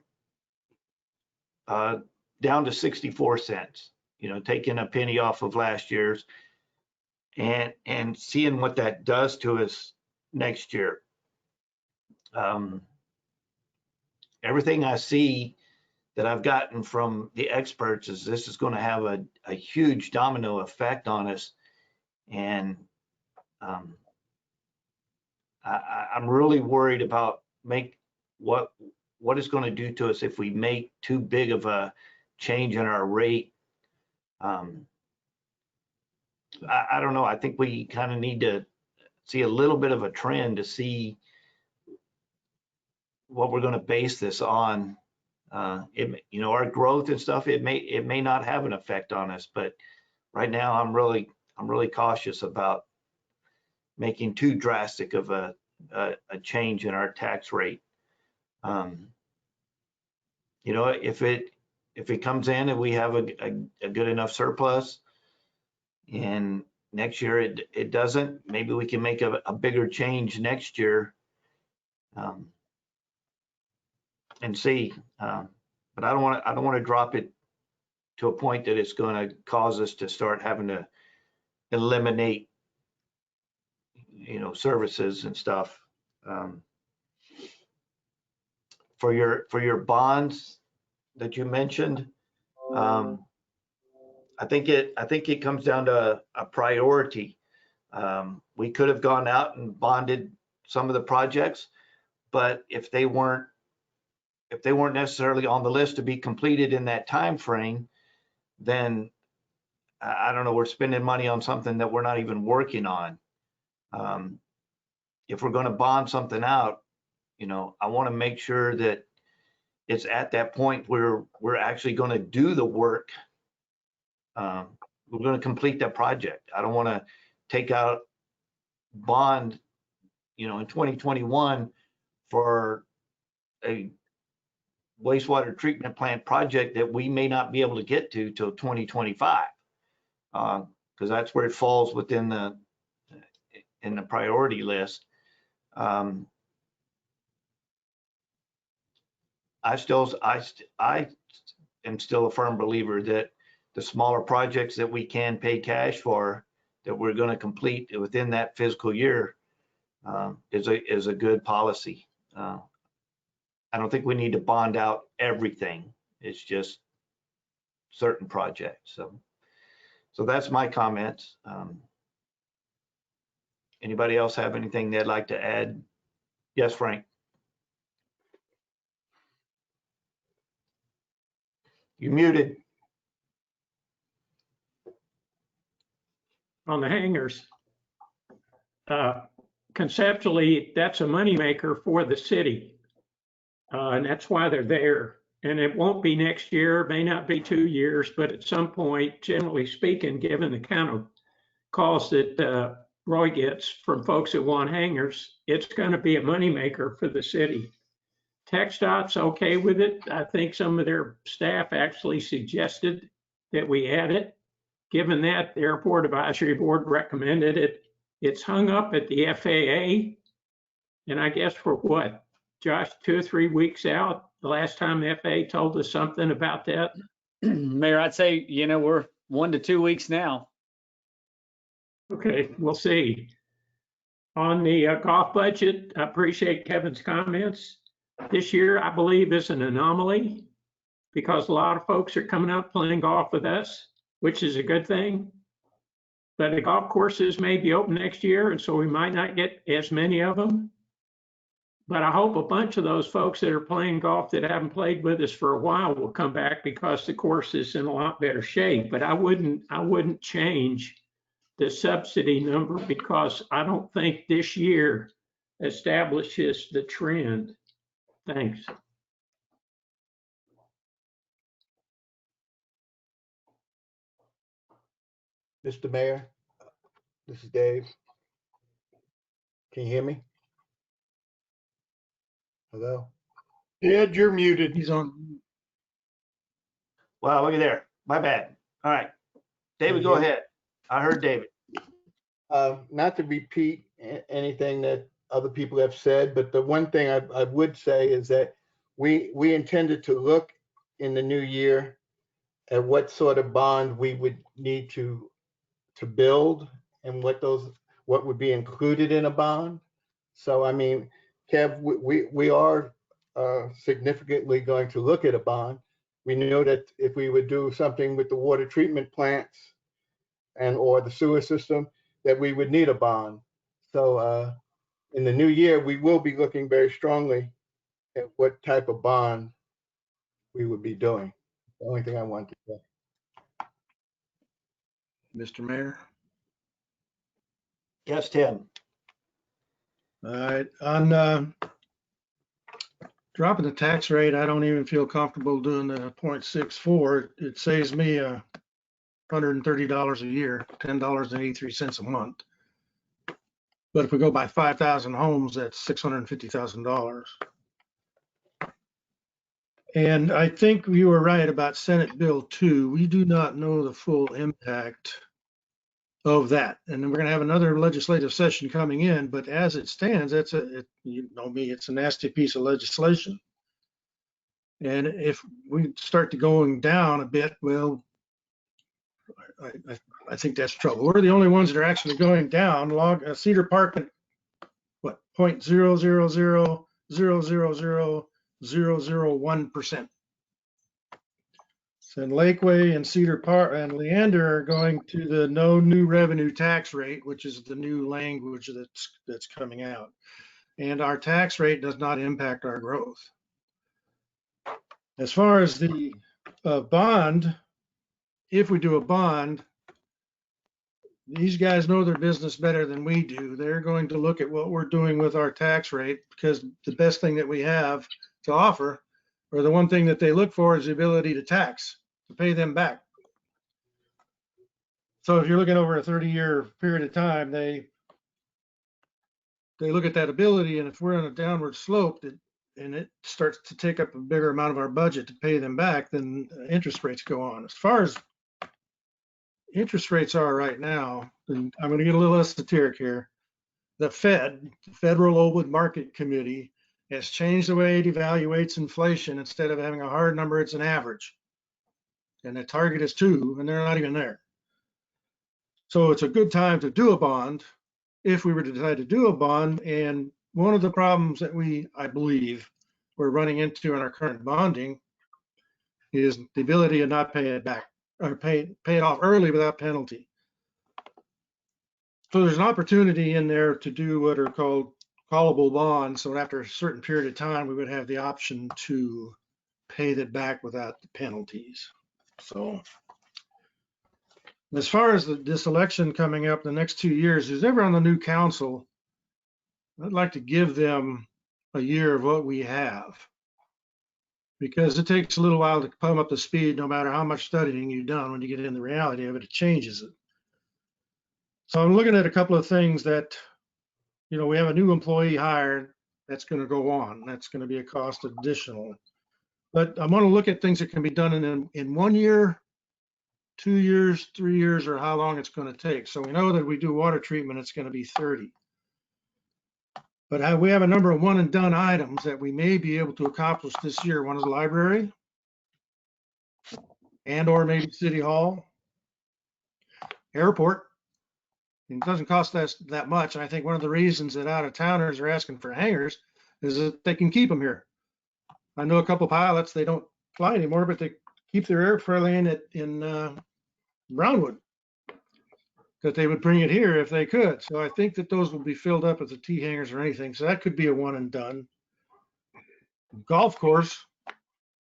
down to 64 cents, you know, taking a penny off of last year's and seeing what that does to us next year. Everything I see that I've gotten from the experts is this is going to have a huge domino effect on us. And I'm really worried about what it's going to do to us if we make too big of a change in our rate. I don't know. I think we kind of need to see a little bit of a trend to see what we're going to base this on. You know, our growth and stuff, it may not have an effect on us, but right now I'm really cautious about making too drastic of a change in our tax rate. You know, if it comes in and we have a good enough surplus, and next year it doesn't, maybe we can make a bigger change next year and see. But I don't want to drop it to a point that it's going to cause us to start having to eliminate, you know, services and stuff. For your bonds that you mentioned, I think it comes down to a priority. We could have gone out and bonded some of the projects, but if they weren't necessarily on the list to be completed in that time frame, then I don't know, we're spending money on something that we're not even working on. If we're going to bond something out, you know, I want to make sure that it's at that point where we're actually going to do the work. We're going to complete that project. I don't want to take out bond, you know, in 2021 for a wastewater treatment plant project that we may not be able to get to till 2025, because that's where it falls within in the priority list. I am still a firm believer that the smaller projects that we can pay cash for, that we're going to complete within that fiscal year, is a good policy. I don't think we need to bond out everything. It's just certain projects. So So that's my comments. Anybody else have anything they'd like to add? Yes, Frank. You muted. On the hangars. Conceptually, that's a moneymaker for the city. And that's why they're there. And it won't be next year, may not be 2 years, but at some point, generally speaking, given the kind of calls that Roy gets from folks that want hangars, it's going to be a moneymaker for the city. TxDOT's okay with it. I think some of their staff actually suggested that we add it. Given that, the Airport Advisory Board recommended it. It's hung up at the FAA. And I guess for what, Josh, 2 or 3 weeks out, the last time the FAA told us something about that? Mayor, I'd say, we're 1 to 2 weeks now. Okay, we'll see. On the golf budget, I appreciate Kevin's comments. This year, I believe, is an anomaly because a lot of folks are coming out playing golf with us, which is a good thing. But the golf courses may be open next year, and so we might not get as many of them. But I hope a bunch of those folks that are playing golf that haven't played with us for a while will come back because the course is in a lot better shape. But I wouldn't change the subsidy number because I don't think this year establishes the trend. Thanks. Mr. Mayor, this is Dave. Can you hear me? Hello? Ed, you're muted. He's on. Wow, look at there. My bad. All right. David, go ahead. I heard David. Not to repeat anything that other people have said, but the one thing I would say is that we intended to look in the new year at what sort of bond we would need to build and what would be included in a bond. So, I mean, Kev, we are significantly going to look at a bond. We know that if we would do something with the water treatment plants or the sewer system, that we would need a bond. So in the new year, we will be looking very strongly at what type of bond we would be doing. The only thing I wanted to say. Mr. Mayor. Yes, Tim. All right, on dropping the tax rate, I don't even feel comfortable doing the 0.64. It saves me $130 a year, $10.83 a month. But if we go by 5,000 homes, that's $650,000. And I think you were right about Senate Bill 2. We do not know the full impact of that. And then we're going to have another legislative session coming in, but as it stands, you know me, it's a nasty piece of legislation. And if we start to going down a bit, well, I think that's trouble. We're the only ones that are actually going down. Cedar Park at what, 0.000000001%. So Lakeway and Cedar Park and Leander are going to the no new revenue tax rate, which is the new language that's coming out. And our tax rate does not impact our growth. As far as the bond, if we do a bond, these guys know their business better than we do. They're going to look at what we're doing with our tax rate, because the best thing that we have to offer, or the one thing that they look for, is the ability to tax, to pay them back. So if you're looking over a 30-year period of time, they look at that ability, and if we're on a downward slope and it starts to take up a bigger amount of our budget to pay them back, then interest rates go on. As far as interest rates are right now, and I'm going to get a little esoteric here, the Fed, the Federal Open Market Committee, has changed the way it evaluates inflation. Instead of having a hard number, it's an average. And the target is 2, and they're not even there. So it's a good time to do a bond if we were to decide to do a bond. And one of the problems that I believe we're running into in our current bonding is the ability to not pay it back. or pay it off early without penalty. So there's an opportunity in there to do what are called callable bonds. So after a certain period of time, we would have the option to pay that back without the penalties. So as far as this election coming up the next 2 years, who's ever on the new council, I'd like to give them a year of what we have, because it takes a little while to come up to speed, no matter how much studying you've done. When you get in the reality of it, it changes it. So I'm looking at a couple of things that, we have a new employee hired, that's going to go on. That's going to be a cost additional. But I want to look at things that can be done in 1 year, 2 years, 3 years, or how long it's going to take. So we know that we do water treatment, it's going to be 30. But we have a number of one and done items that we may be able to accomplish this year. One is the library and or maybe City Hall, airport. It doesn't cost us that much. And I think one of the reasons that out of towners are asking for hangars is that they can keep them here. I know a couple pilots, they don't fly anymore, but they keep their airplane in Brownwood, that they would bring it here if they could. So I think that those will be filled up at the T hangars or anything. So that could be a one and done. Golf course,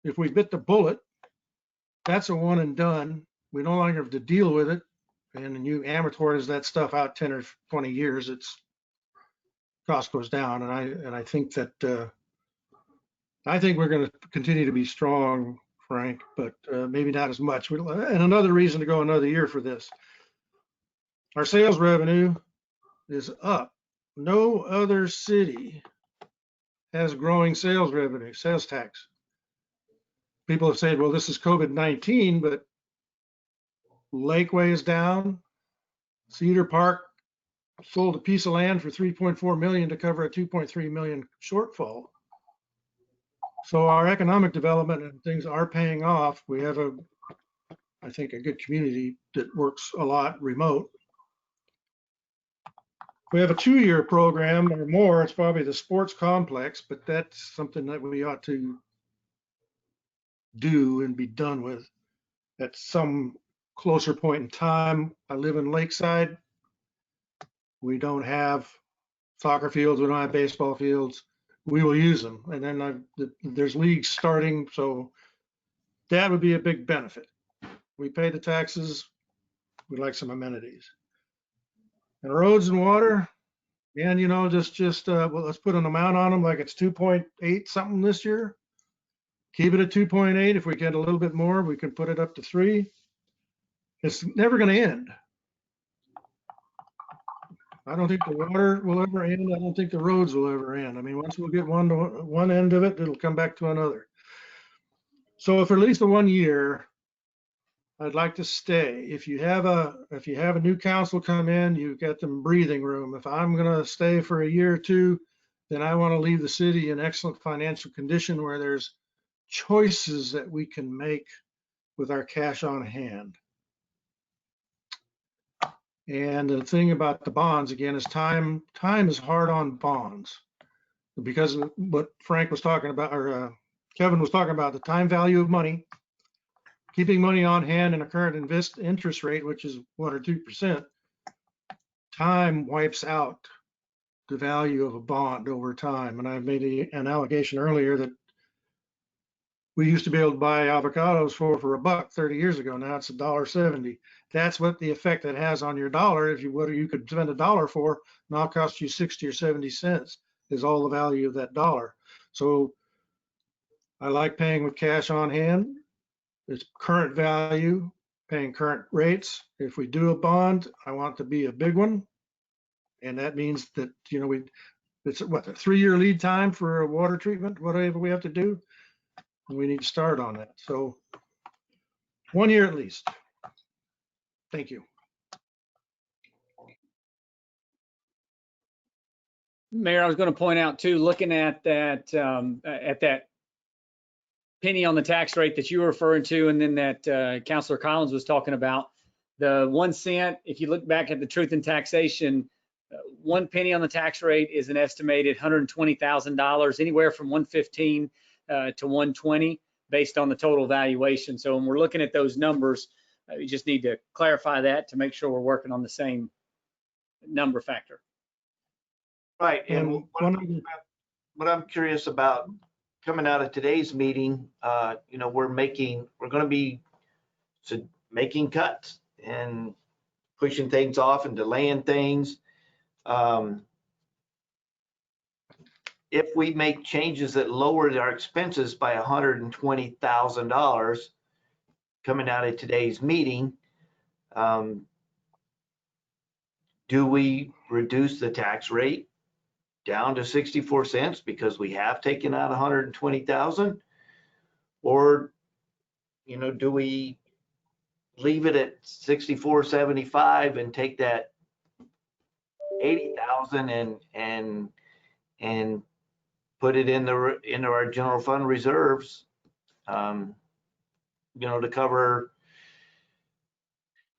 if we bit the bullet, that's a one and done. We no longer have to deal with it. And you amortize that stuff out 10 or 20 years, its cost goes down. And I think that I think we're going to continue to be strong, Frank, but maybe not as much. And another reason to go another year for this. Our sales revenue is up. No other city has growing sales revenue, sales tax. People have said, well, this is COVID-19, but Lakeway is down. Cedar Park sold a piece of land for $3.4 million to cover a $2.3 million shortfall. So our economic development and things are paying off. We have I think, a good community that works a lot remote. We have a 2-year program or more. It's probably the sports complex, but that's something that we ought to do and be done with at some closer point in time. I live in Lakeside. We don't have soccer fields. We don't have baseball fields. We will use them. And then there's leagues starting. So that would be a big benefit. We pay the taxes. We'd like some amenities. And roads and water, and well, let's put an amount on them like it's 2.8 something this year. Keep it at 2.8. If we get a little bit more, we can put it up to 3. It's never going to end. I don't think the water will ever end. I don't think the roads will ever end. I mean, once we'll get one end of it, it'll come back to another. So for at least 1 year, I'd like to stay. If you have a new council come in, you've got them breathing room. If I'm going to stay for a year or two, then I want to leave the city in excellent financial condition where there's choices that we can make with our cash on hand. And the thing about the bonds, again, is time is hard on bonds, because of what Frank was talking about, or Kevin was talking about, the time value of money. Keeping money on hand in a current interest rate, which is 1 or 2%, time wipes out the value of a bond over time. And I made an allegation earlier that we used to be able to buy avocados for $1 30 years ago. Now it's $1.70. That's what the effect it has on your dollar. What you could spend $1 for now cost you 60 or 70 cents is all the value of that dollar. So I like paying with cash on hand. It's current value, paying current rates. If we do a bond, I want it to be a big one. And that means that, it's what, a 3-year lead time for a water treatment, whatever we have to do. And we need to start on that. So 1 year at least. Thank you. Mayor, I was going to point out too, looking at that penny on the tax rate that you were referring to, and then that Councilor Collins was talking about, the 1 cent, if you look back at the truth in taxation, 1 penny on the tax rate is an estimated $120,000, anywhere from $115 to $120 based on the total valuation. So when we're looking at those numbers, We just need to clarify that to make sure we're working on the same number factor. Right, and And one of the, what I'm curious about coming out of today's meeting, we're going to be making cuts and pushing things off and delaying things. If we make changes that lowered our expenses by $120,000 coming out of today's meeting, do we reduce the tax rate down to 64 cents because we have taken out 120,000? Or, do we leave it at 64.75 and take that 80,000 and put it into our general fund reserves, to cover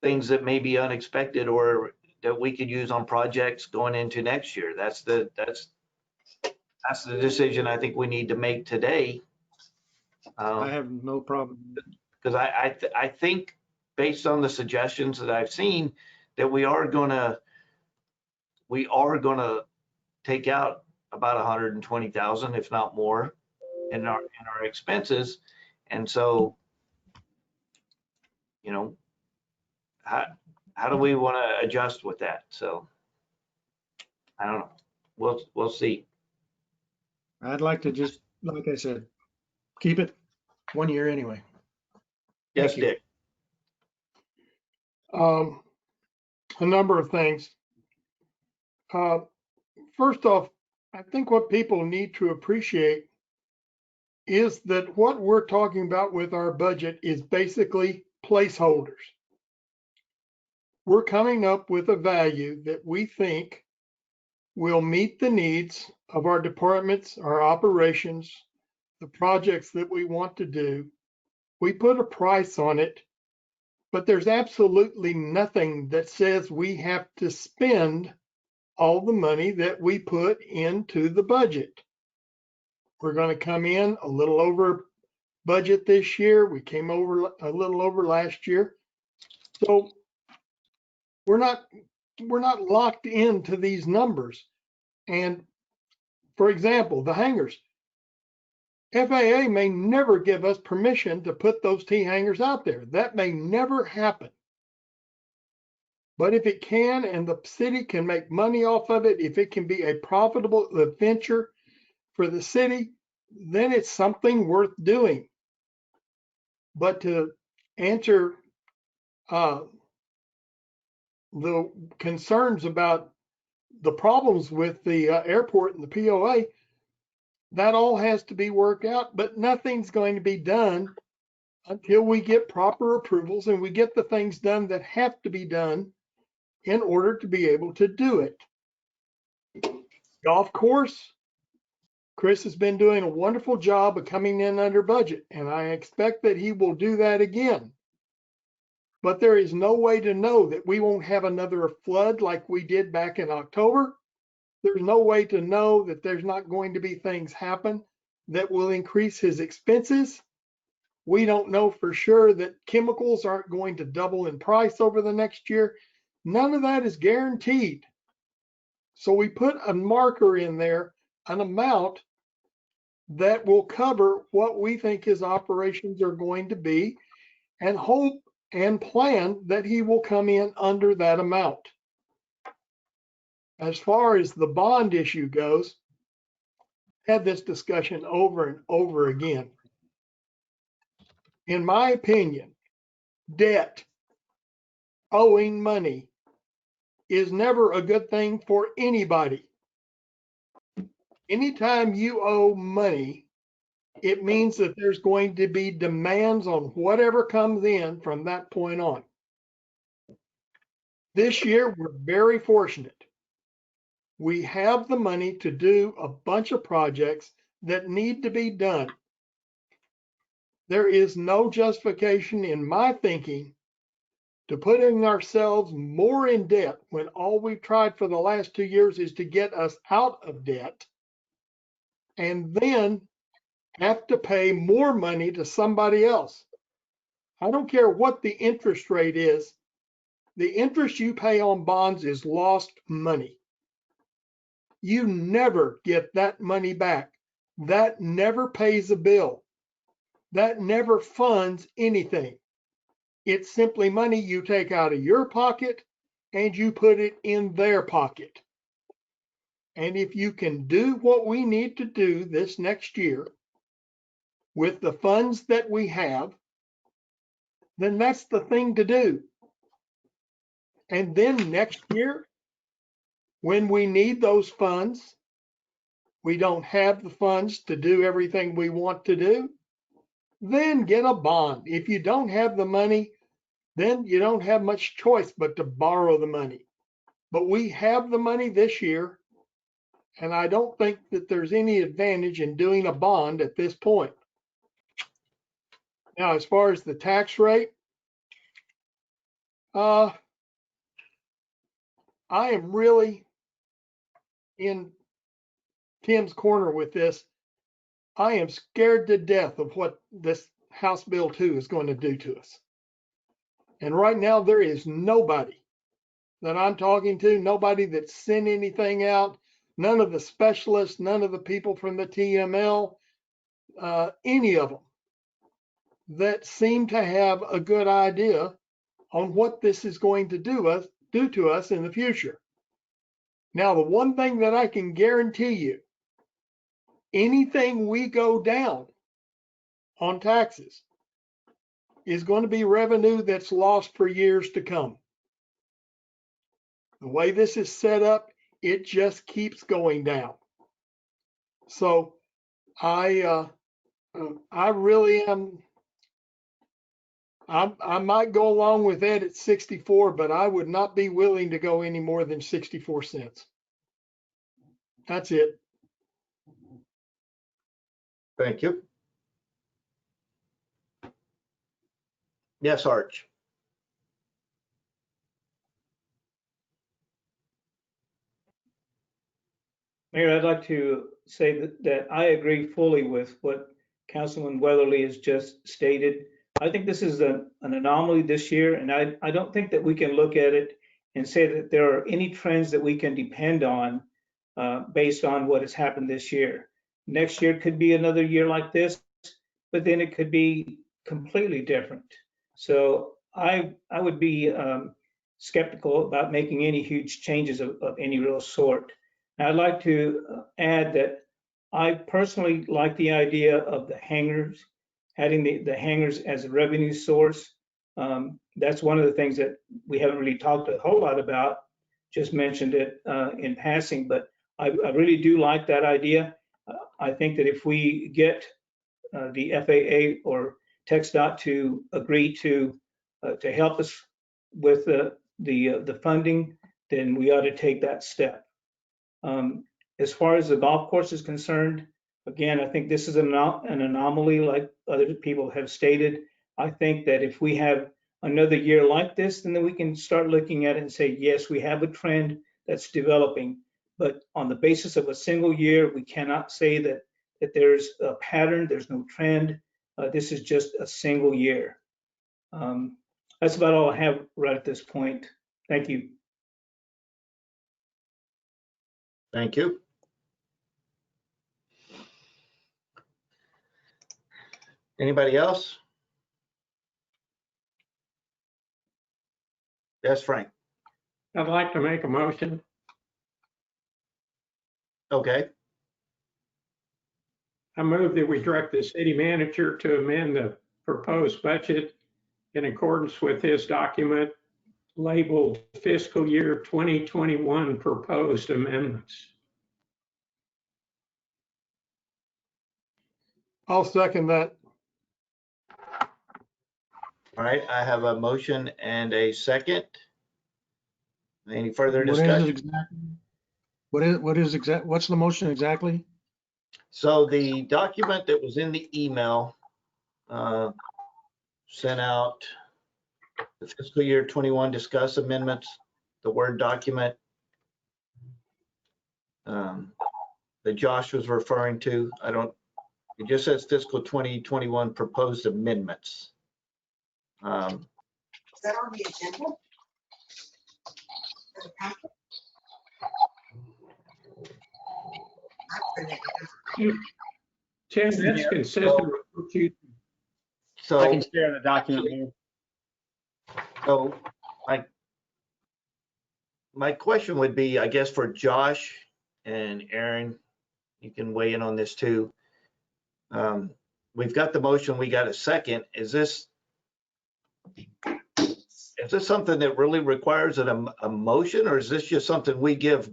things that may be unexpected or that we could use on projects going into next year? That's the decision I think we need to make today. I have no problem. Because I think based on the suggestions that I've seen, that we are gonna take out about 120,000, if not more, in our expenses. And so, how do we want to adjust with that? So I don't know. We'll see. I'd like to just, like I said, keep it 1 year anyway. Yes, Thank you. Dick. A number of things. First off, I think what people need to appreciate is that what we're talking about with our budget is basically placeholders. We're coming up with a value that we think will meet the needs of our departments, our operations, the projects that we want to do. We put a price on it, but there's absolutely nothing that says we have to spend all the money that we put into the budget. We're going to come in a little over budget this year. We came over a little over last year. So we're not locked into these numbers. And for example, the hangars, FAA may never give us permission to put those T hangars out there. That may never happen. But if it can, and the city can make money off of it, if it can be a profitable venture for the city, then it's something worth doing. But to answer the concerns about the problems with the airport and the POA, that all has to be worked out, but nothing's going to be done until we get proper approvals and we get the things done that have to be done in order to be able to do it. Golf course, Chris has been doing a wonderful job of coming in under budget, and I expect that he will do that again. But there is no way to know that we won't have another flood like we did back in October. There's no way to know that there's not going to be things happen that will increase his expenses. We don't know for sure that chemicals aren't going to double in price over the next year. None of that is guaranteed. So we put a marker in there, an amount that will cover what we think his operations are going to be, and hope and plan that he will come in under that amount. As far as the bond issue goes, had this discussion over and over again. In my opinion, debt, owing money, is never a good thing for anybody. Anytime you owe money, it means that there's going to be demands on whatever comes in from that point on. This year, we're very fortunate. We have the money to do a bunch of projects that need to be done. There is no justification in my thinking to putting ourselves more in debt when all we've tried for the last 2 years is to get us out of debt, and then have to pay more money to somebody else. I don't care what the interest rate is. The interest you pay on bonds is lost money. You never get that money back. That never pays a bill. That never funds anything. It's simply money you take out of your pocket and you put it in their pocket. And if you can do what we need to do this next year with the funds that we have, then that's the thing to do. And then next year, when we need those funds, we don't have the funds to do everything we want to do, then get a bond. If you don't have the money, then you don't have much choice but to borrow the money. But we have the money this year, and I don't think that there's any advantage in doing a bond at this point. Now, as far as the tax rate, I am really in Tim's corner with this. I am scared to death of what this House Bill 2 is going to do to us. And right now, there is nobody that I'm talking to, nobody that's sent anything out, none of the specialists, none of the people from the TML, any of them that seem to have a good idea on what this is going to do to us in the future. Now, the one thing that I can guarantee you, anything we go down on taxes is going to be revenue that's lost for years to come. The way this is set up, it just keeps going down. So I really am, I might go along with Ed at 64, but I would not be willing to go any more than 64 cents. That's it. Thank you. Yes, Arch. Mayor, I'd like to say that I agree fully with what Councilman Weatherly has just stated. I think this is an anomaly this year, and I don't think that we can look at it and say that there are any trends that we can depend on based on what has happened this year. Next year could be another year like this, but then it could be completely different. So I would be skeptical about making any huge changes of any real sort. And I'd like to add that I personally like the idea of the hangars, having the hangars as a revenue source. That's one of the things that we haven't really talked a whole lot about, just mentioned it in passing, but I really do like that idea. I think that if we get the FAA or TxDOT to agree to help us with the funding, then we ought to take that step. As far as the golf course is concerned, again, I think this is an anomaly, like other people have stated. I think that if we have another year like this, then we can start looking at it and say, yes, we have a trend that's developing. But on the basis of a single year, we cannot say that there's a pattern, there's no trend. This is just a single year. That's about all I have right at this point. Thank you. Thank you. Anybody else? Yes, Frank. I'd like to make a motion. Okay. I move that we direct the city manager to amend the proposed budget in accordance with his document labeled fiscal year 2021 proposed amendments. I'll second that. All right, I have a motion and a second. Any further What is it discussion? exactly? What's the motion exactly? So the document that was in the email sent out, the fiscal year 21 discuss amendments, the Word document that Josh was referring to. It just says fiscal 2021 proposed amendments. Is that on the agenda? Tim, that's consistent with what you, So. I can share the document here. So my question would be, I guess, for Josh and Aaron, you can weigh in on this too. We've got the motion, we got a second. Is this something that really requires a motion, or is this just something we give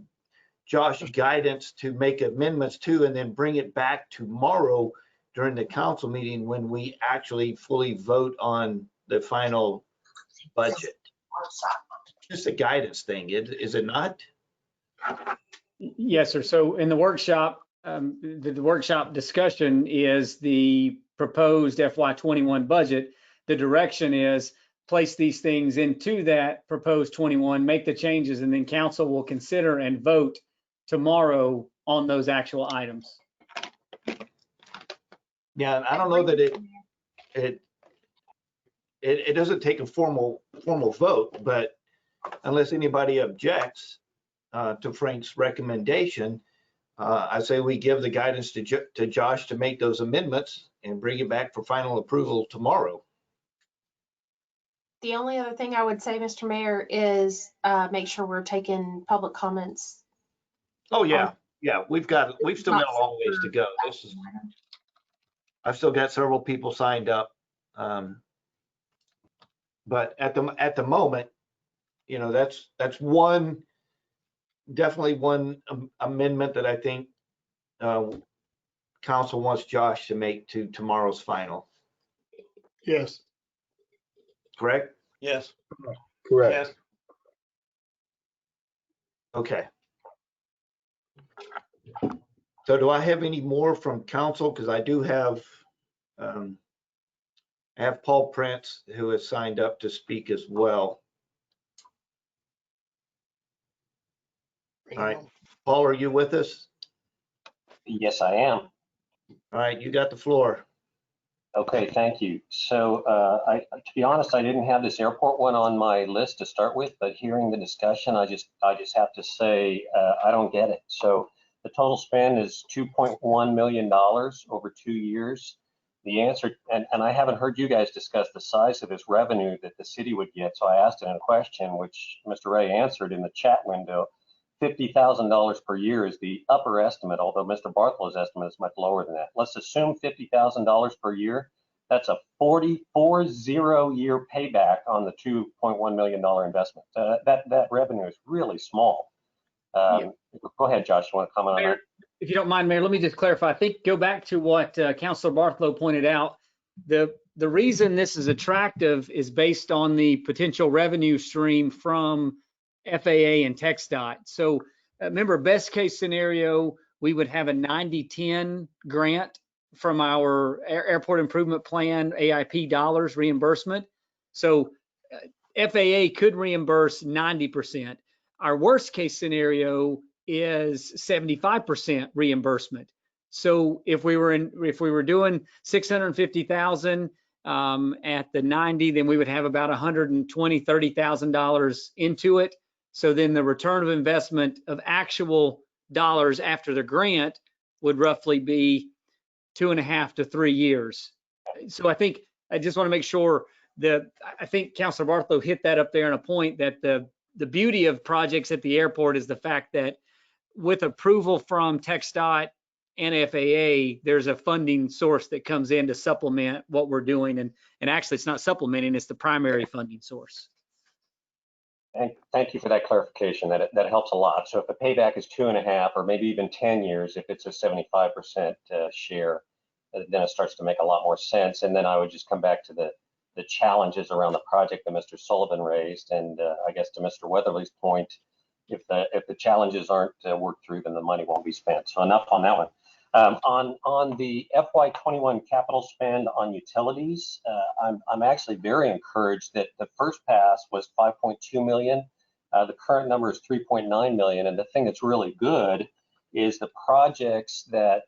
Josh guidance to make amendments to and then bring it back tomorrow during the council meeting when we actually fully vote on the final budget? Just a guidance thing, is it not? Yes, sir. So in the workshop, the workshop discussion is the proposed FY21 budget. The direction is place these things into that proposed 21, make the changes, and then council will consider and vote tomorrow on those actual items. Yeah, and I don't know that it doesn't take a formal vote, but unless anybody objects to Frank's recommendation, I say we give the guidance to Josh to make those amendments and bring it back for final approval tomorrow. The only other thing I would say, Mr. Mayor, is make sure we're taking public comments. Oh, yeah. Yeah, we've still got a long ways to go. I've still got several people signed up. But at the moment, you know, that's definitely one amendment that I think council wants Josh to make to tomorrow's final. Yes. Correct? Yes. Correct. Yes. Okay. So do I have any more from council? Because I do have, I have Paul Prince, who has signed up to speak as well. All right, Paul, are you with us? Yes, I am. All right, you got the floor. Okay, thank you. So to be honest, I didn't have this airport one on my list to start with, but hearing the discussion, I just have to say I don't get it. So the total spend is $2.1 million over 2 years. The answer, and I haven't heard you guys discuss the size of this revenue that the city would get. So I asked it in a question, which Mr. Ray answered in the chat window. $50,000 per year is the upper estimate, although Mr. Barthelow's estimate is much lower than that. Let's assume $50,000 per year. That's a 40-year payback on the $2.1 million investment. That revenue is really small. Go ahead, Josh, you want to comment on that? If you don't mind, Mayor, let me just clarify. I think go back to what Councilor Bartholow pointed out. The reason this is attractive is based on the potential revenue stream from FAA and TxDOT. So remember, best case scenario, we would have a 90-10 grant from our airport improvement plan, AIP dollars reimbursement. So FAA could reimburse 90%. Our worst case scenario is 75% reimbursement. So if we were doing 650,000 at the 90, then we would have about $120,000-$130,000 into it. So then the return of investment of actual dollars after the grant would roughly be 2.5 to 3 years. So I think I just want to make sure that I think Councilor Bartholow hit that up there on a point that the beauty of projects at the airport is the fact that with approval from TxDOT and FAA, there's a funding source that comes in to supplement what we're doing. And actually it's not supplementing, it's the primary funding source. Thank you for that clarification. That helps a lot. So if the payback is 2.5 or maybe even 10 years, if it's a 75% share, then it starts to make a lot more sense. And then I would just come back to the challenges around the project that Mr. Sullivan raised. And I guess to Mr. Weatherly's point, if the challenges aren't worked through, then the money won't be spent. So enough on that one. On the FY21 capital spend on utilities, I'm actually very encouraged that the first pass was 5.2 million. The current number is 3.9 million. And the thing that's really good is the projects that,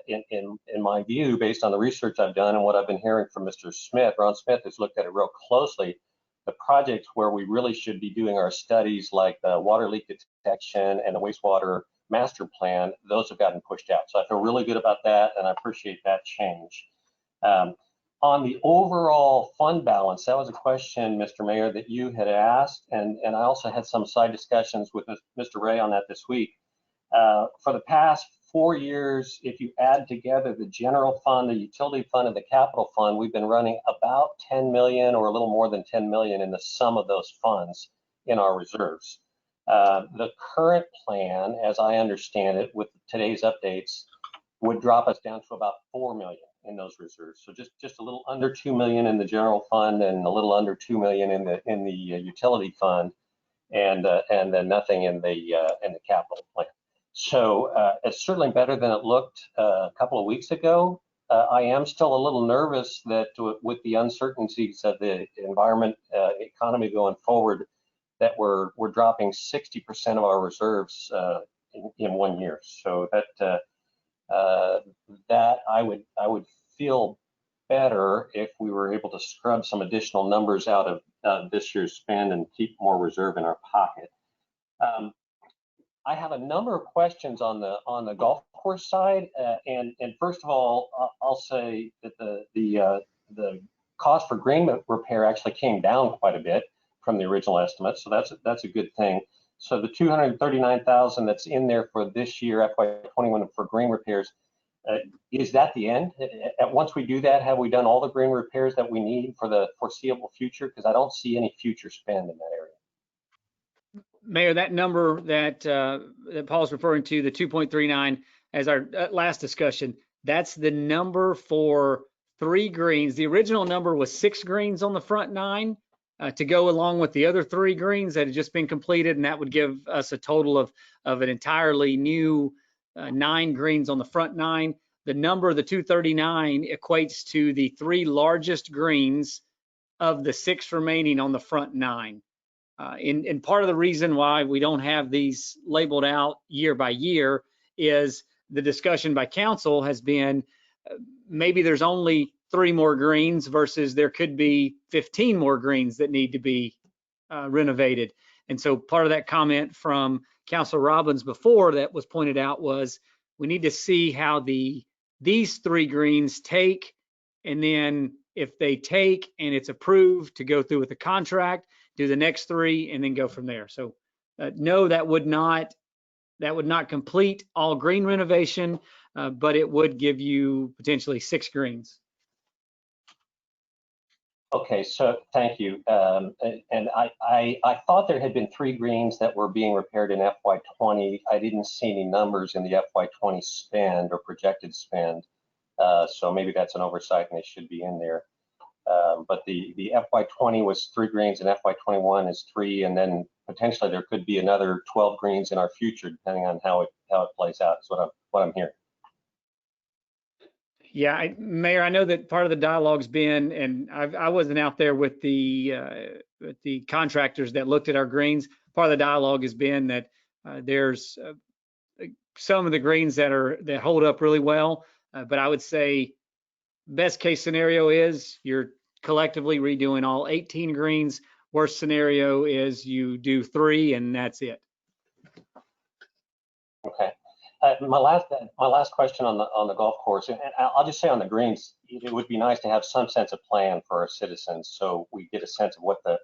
in my view, based on the research I've done and what I've been hearing from Mr. Smith, Ron Smith has looked at it real closely, the projects where we really should be doing our studies, like the water leak detection and the wastewater master plan, those have gotten pushed out. So I feel really good about that, and I appreciate that change. On the overall fund balance, that was a question, Mr. Mayor, that you had asked, and I also had some side discussions with Mr. Ray on that this week. For the past 4 years, if you add together the general fund, the utility fund, and the capital fund, we've been running about 10 million or a little more than 10 million in the sum of those funds in our reserves. The current plan, as I understand it, with today's updates, would drop us down to about 4 million in those reserves. So just a little under 2 million in the general fund and a little under 2 million in the utility fund, and then nothing in the capital plan. So it's certainly better than it looked a couple of weeks ago. I am still a little nervous that with the uncertainties of the environment, economy going forward, that we're dropping 60% of our reserves in 1 year. So that I would feel better if we were able to scrub some additional numbers out of this year's spend and keep more reserve in our pocket. I have a number of questions on the golf course side, and first of all, I'll say that the cost for green repair actually came down quite a bit from the original estimate, so that's a good thing. So the 239,000 that's in there for this year, FY21, for green repairs, is that the end? Once we do that, have we done all the green repairs that we need for the foreseeable future? Because I don't see any future spend in that area. Mayor, that number that Paul's referring to, the 2.39, as our last discussion, that's the number for 3 greens. The original number was 6 greens on the front 9 to go along with the other 3 greens that had just been completed, and that would give us a total of an entirely new 9 greens on the front 9. The number, the 239, equates to the 3 largest greens of the 6 remaining on the front 9. And part of the reason why we don't have these labeled out year by year is the discussion by council has been maybe there's only 3 more greens versus there could be 15 more greens that need to be renovated. And so part of that comment from Councilor Robbins before that was pointed out was we need to see how these 3 greens take, and then if they take and it's approved to go through with the contract, do the next 3 and then go from there. So no, that would not complete all green renovation, but it would give you potentially 6 greens. Okay, so thank you. And I thought there had been 3 greens that were being repaired in FY20. I didn't see any numbers in the FY20 spend or projected spend. So maybe that's an oversight and they should be in there. But the FY20 was 3 greens and FY21 is 3, and then potentially there could be another 12 greens in our future, depending on how it plays out. Is what I'm hearing. Yeah, Mayor, I know that part of the dialogue's been, and I wasn't out there with the contractors that looked at our greens. Part of the dialogue has been that there's some of the greens that hold up really well, but I would say best case scenario is you're collectively redoing all 18 greens. Worst scenario is you do 3 and that's it. Okay. My last question on the golf course, and I'll just say on the greens, it would be nice to have some sense of plan for our citizens, so we get a sense of what the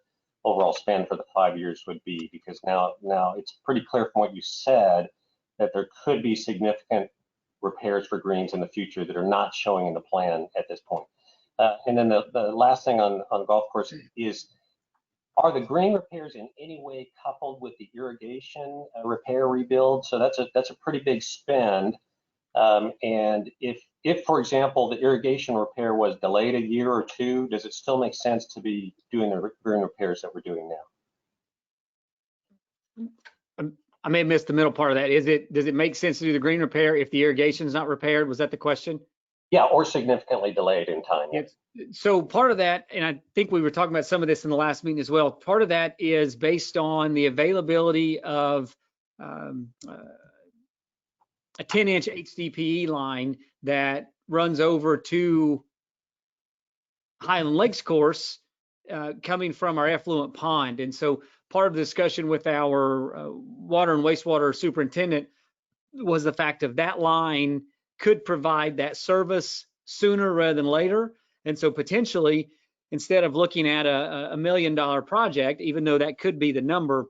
overall spend for the 5 years would be. Because now it's pretty clear from what you said that there could be significant repairs for greens in the future that are not showing in the plan at this point. And then the last thing on golf course is, are the green repairs in any way coupled with the irrigation repair rebuild? So that's a pretty big spend. And if, for example, the irrigation repair was delayed a year or 2, does it still make sense to be doing the green repairs that we're doing now? I may have missed the middle part of that. Does it make sense to do the green repair if the irrigation is not repaired? Was that the question? Yeah, or significantly delayed in time. Yes. So part of that, and I think we were talking about some of this in the last meeting as well, part of that is based on the availability of a 10-inch HDPE line that runs over to Highland Lakes course coming from our effluent pond. And so part of the discussion with our water and wastewater superintendent was the fact of that line could provide that service sooner rather than later. And so potentially, instead of looking at a $1 million project, even though that could be the number,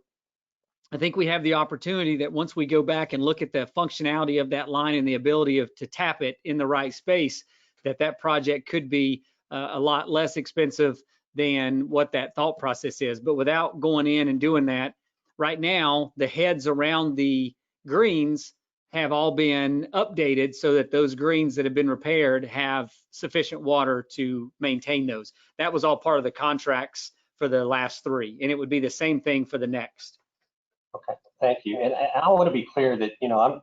I think we have the opportunity that once we go back and look at the functionality of that line and the ability to tap it in the right space, that project could be a lot less expensive than what that thought process is. But without going in and doing that, right now, the heads around the greens have all been updated so that those greens that have been repaired have sufficient water to maintain those. That was all part of the contracts for the last 3, and it would be the same thing for the next. Okay, thank you. And I want to be clear that, you know,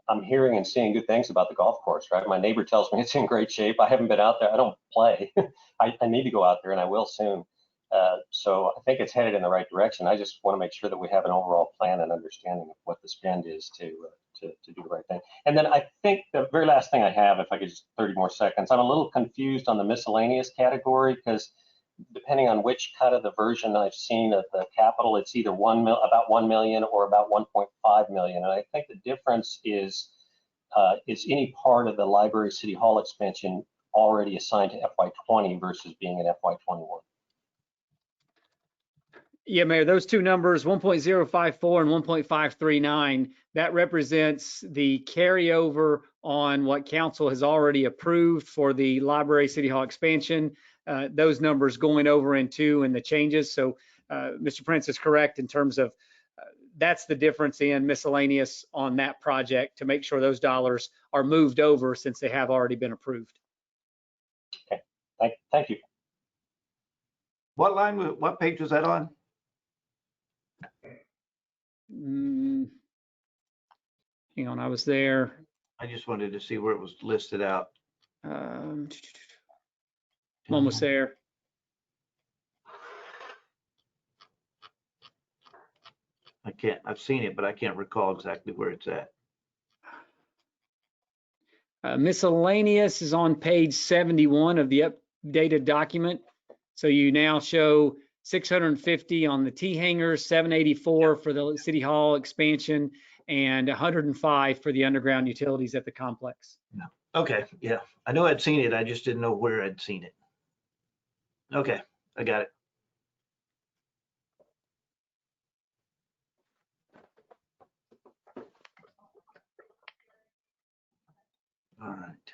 I'm hearing and seeing good things about the golf course, right? My neighbor tells me it's in great shape. I haven't been out there. I don't play. I need to go out there, and I will soon. So I think it's headed in the right direction. I just want to make sure that we have an overall plan and understanding of what the spend is to do the right thing. And then I think the very last thing I have, if I could just 30 more seconds, I'm a little confused on the miscellaneous category, because depending on which cut of the version I've seen of the capital, it's either about 1 million or about 1.5 million. And I think the difference is any part of the library city hall expansion already assigned to FY20 versus being in FY21. Yeah, Mayor, those two numbers, 1.054 and 1.539, that represents the carryover on what council has already approved for the library city hall expansion. Those numbers going over into and the changes. So Mr. Prince is correct in terms of that's the difference in miscellaneous on that project to make sure those dollars are moved over since they have already been approved. Okay, thank you. What line, what page was that on? Hang on, I was there. I just wanted to see where it was listed out. Almost there. I've seen it, but I can't recall exactly where it's at. Miscellaneous is on page 71 of the updated document. So you now show 650 on the T hangers, 784 for the city hall expansion, and 105 for the underground utilities at the complex. Okay, yeah, I know I'd seen it. I just didn't know where I'd seen it. Okay, I got it. All right.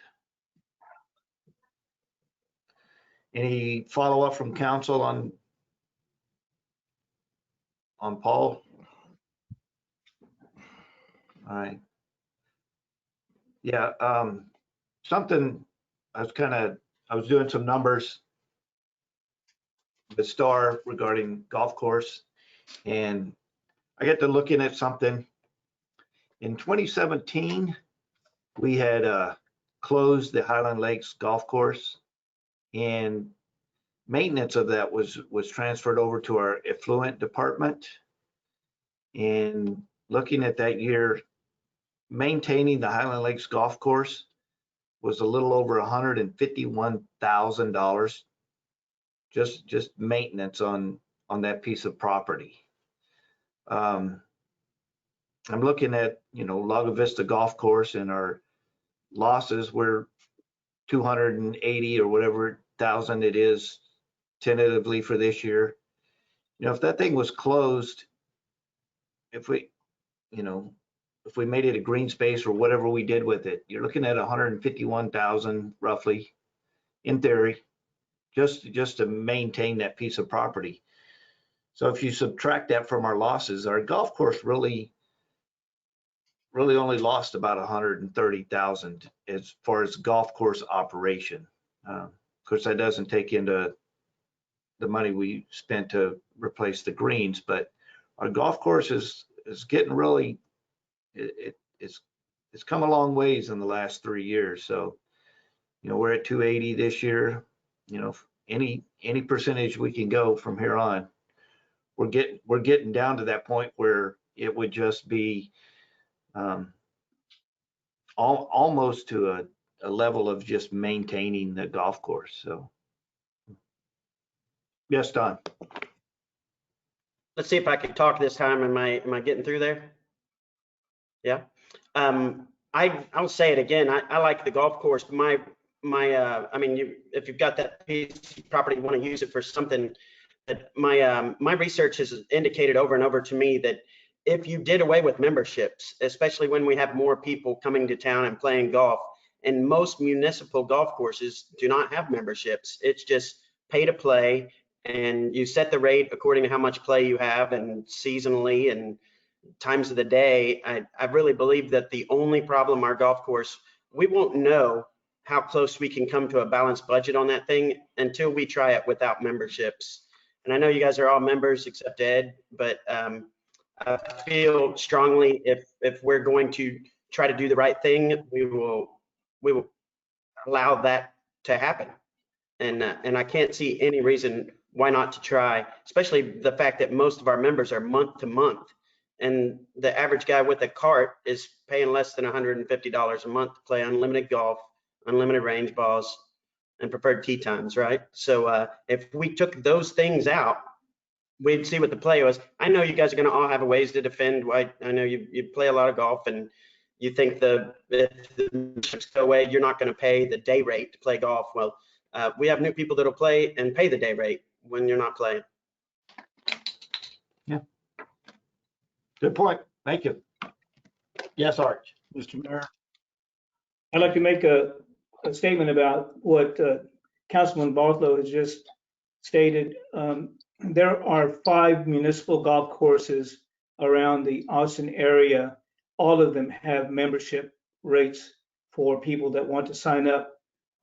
Any follow-up from council on Paul? All right. Yeah, something I was doing some numbers with Star regarding golf course, and I got to looking at something. In 2017, we had closed the Highland Lakes golf course, and maintenance of that was transferred over to our effluent department. And looking at that year, maintaining the Highland Lakes golf course was a little over $151,000, just maintenance on that piece of property. I'm looking at, Lago Vista golf course, and our losses were 280 or whatever thousand it is tentatively for this year. If that thing was closed, if we made it a green space or whatever we did with it, you're looking at 151,000 roughly, in theory, just to maintain that piece of property. So if you subtract that from our losses, our golf course really only lost about 130,000 as far as golf course operation. Of course, that doesn't take into the money we spent to replace the greens, but our golf course is getting really, it's come a long ways in the last 3 years. So, we're at 280 this year. Any percentage we can go from here on, we're getting down to that point where it would just be almost to a level of just maintaining the golf course. So. Yes, Don. Let's see if I can talk this time. Am I getting through there? Yeah. I'll say it again. I like the golf course. I mean, if you've got that piece of property, you want to use it for something. But my research has indicated over and over to me that if you did away with memberships, especially when we have more people coming to town and playing golf, and most municipal golf courses do not have memberships. It's just pay to play. And you set the rate according to how much play you have and seasonally and times of the day. I really believe that the only problem our golf course, we won't know how close we can come to a balanced budget on that thing until we try it without memberships. And I know you guys are all members except Ed, but I feel strongly if we're going to try to do the right thing, we will allow that to happen. And I can't see any reason why not to try, especially the fact that most of our members are month to month. And the average guy with a cart is paying less than $150 a month to play unlimited golf, unlimited range balls, and preferred tee times, right? So if we took those things out, we'd see what the play was. I know you guys are going to all have ways to defend. I know you play a lot of golf and you think if the memberships go away, you're not going to pay the day rate to play golf. Well, we have new people that'll play and pay the day rate when you're not playing. Yeah. Good point. Thank you. Yes, Arch. Mr. Mayor. I'd like to make a statement about what Councilman Bartholow has just stated. There are 5 municipal golf courses around the Austin area. All of them have membership rates for people that want to sign up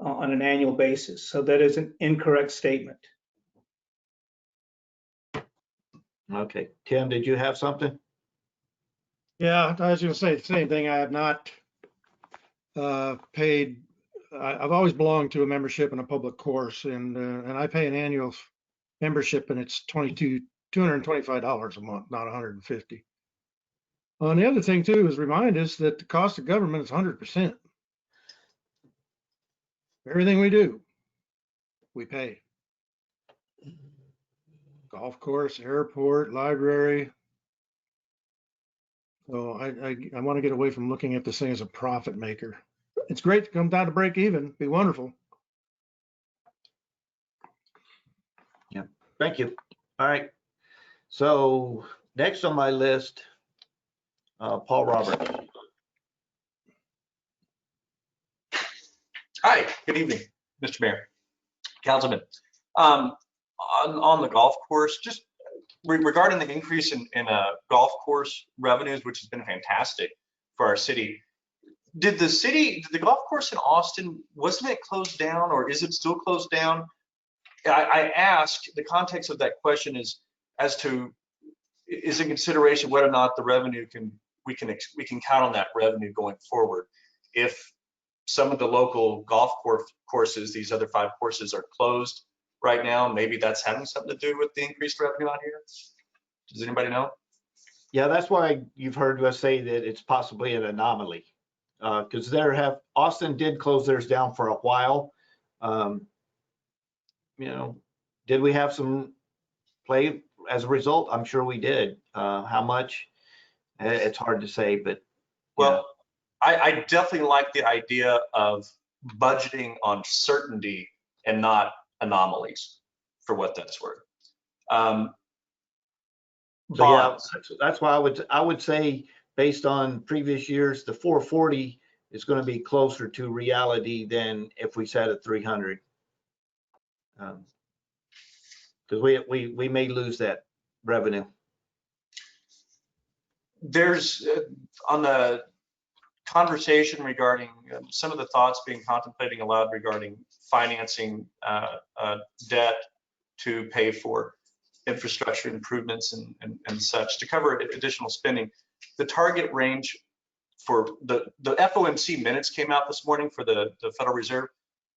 on an annual basis. So that is an incorrect statement. Okay. Tim, did you have something? Yeah, I was going to say the same thing. I have not paid. I've always belonged to a membership in a public course, and I pay an annual membership, and it's $225 a month, not $150. And the other thing too is remind us that the cost of government is 100%. Everything we do, we pay. Golf course, airport, library. So I want to get away from looking at this thing as a profit maker. It's great to come down to break even, be wonderful. Yeah, thank you. All right. So next on my list, Paul Roberts. Hi, good evening, Mr. Mayor, Councilman. On the golf course, just regarding the increase in golf course revenues, which has been fantastic for our city. Did the golf course in Austin, wasn't it closed down, or is it still closed down? I ask, the context of that question is as to, is in consideration whether or not the revenue we can count on that revenue going forward. If some of the local golf courses, these other 5 courses, are closed right now, maybe that's having something to do with the increased revenue out here. Does anybody know? Yeah, that's why you've heard us say that it's possibly an anomaly, because Austin did close theirs down for a while. Did we have some play as a result? I'm sure we did. How much? It's hard to say, but well, I definitely like the idea of budgeting on certainty and not anomalies, for what that's worth. So yeah, that's why I would say, based on previous years, the 440 is going to be closer to reality than if we set at 300, because we may lose that revenue. There's on the conversation regarding some of the thoughts being contemplating aloud regarding financing debt to pay for infrastructure improvements and such to cover additional spending. The target range for the FOMC minutes came out this morning for the Federal Reserve,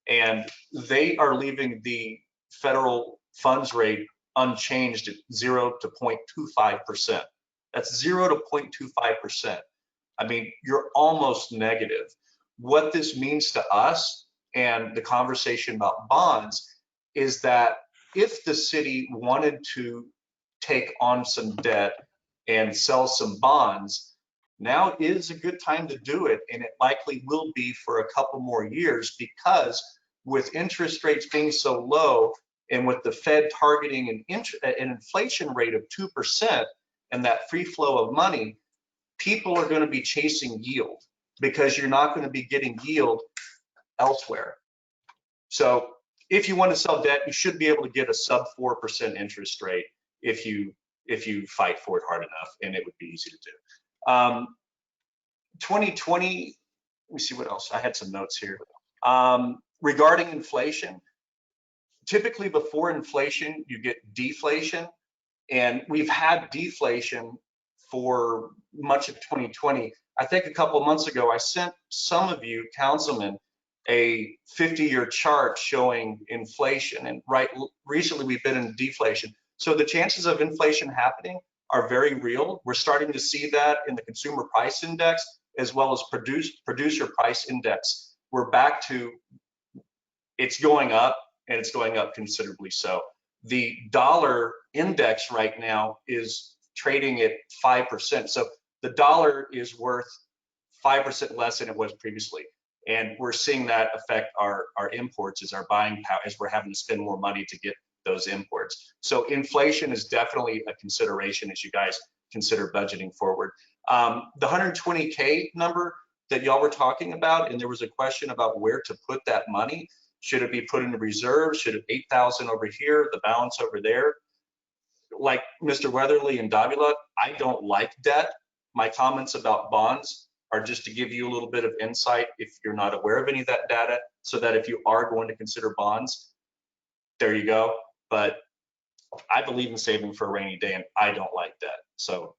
and they are leaving the federal funds rate unchanged at 0 to 0.25%. That's 0 to 0.25%. I mean, you're almost negative. what this means to us and the conversation about bonds is that if the city wanted to take on some debt and sell some bonds, now is a good time to do it, and it likely will be for a couple more years, because with interest rates being so low and with the Fed targeting an inflation rate of 2% and that free flow of money, people are going to be chasing yield because you're not going to be getting yield elsewhere. So if you want to sell debt, you should be able to get a sub 4% interest rate if you fight for it hard enough, and it would be easy to do. 2020, let me see what else. I had some notes here. Regarding inflation, typically before inflation, you get deflation, and we've had deflation for much of 2020. I think a couple of months ago, I sent some of you councilmen a 50-year chart showing inflation, and recently we've been in deflation. So the chances of inflation happening are very real. We're starting to see that in the consumer price index as well as producer price index. We're back to, it's going up, and it's going up considerably so. The dollar index right now is trading at 5%. So the dollar is worth 5% less than it was previously. And we're seeing that affect our imports as our buying power, as we're having to spend more money to get those imports. So inflation is definitely a consideration as you guys consider budgeting forward. The 120K number that y'all were talking about, and there was a question about where to put that money. Should it be put into reserves? Should it 8,000 over here, the balance over there? Like Mr. Weatherly and Davila, I don't like debt. My comments about bonds are just to give you a little bit of insight if you're not aware of any of that data, so that if you are going to consider bonds, there you go. But I believe in saving for a rainy day, and I don't like that. So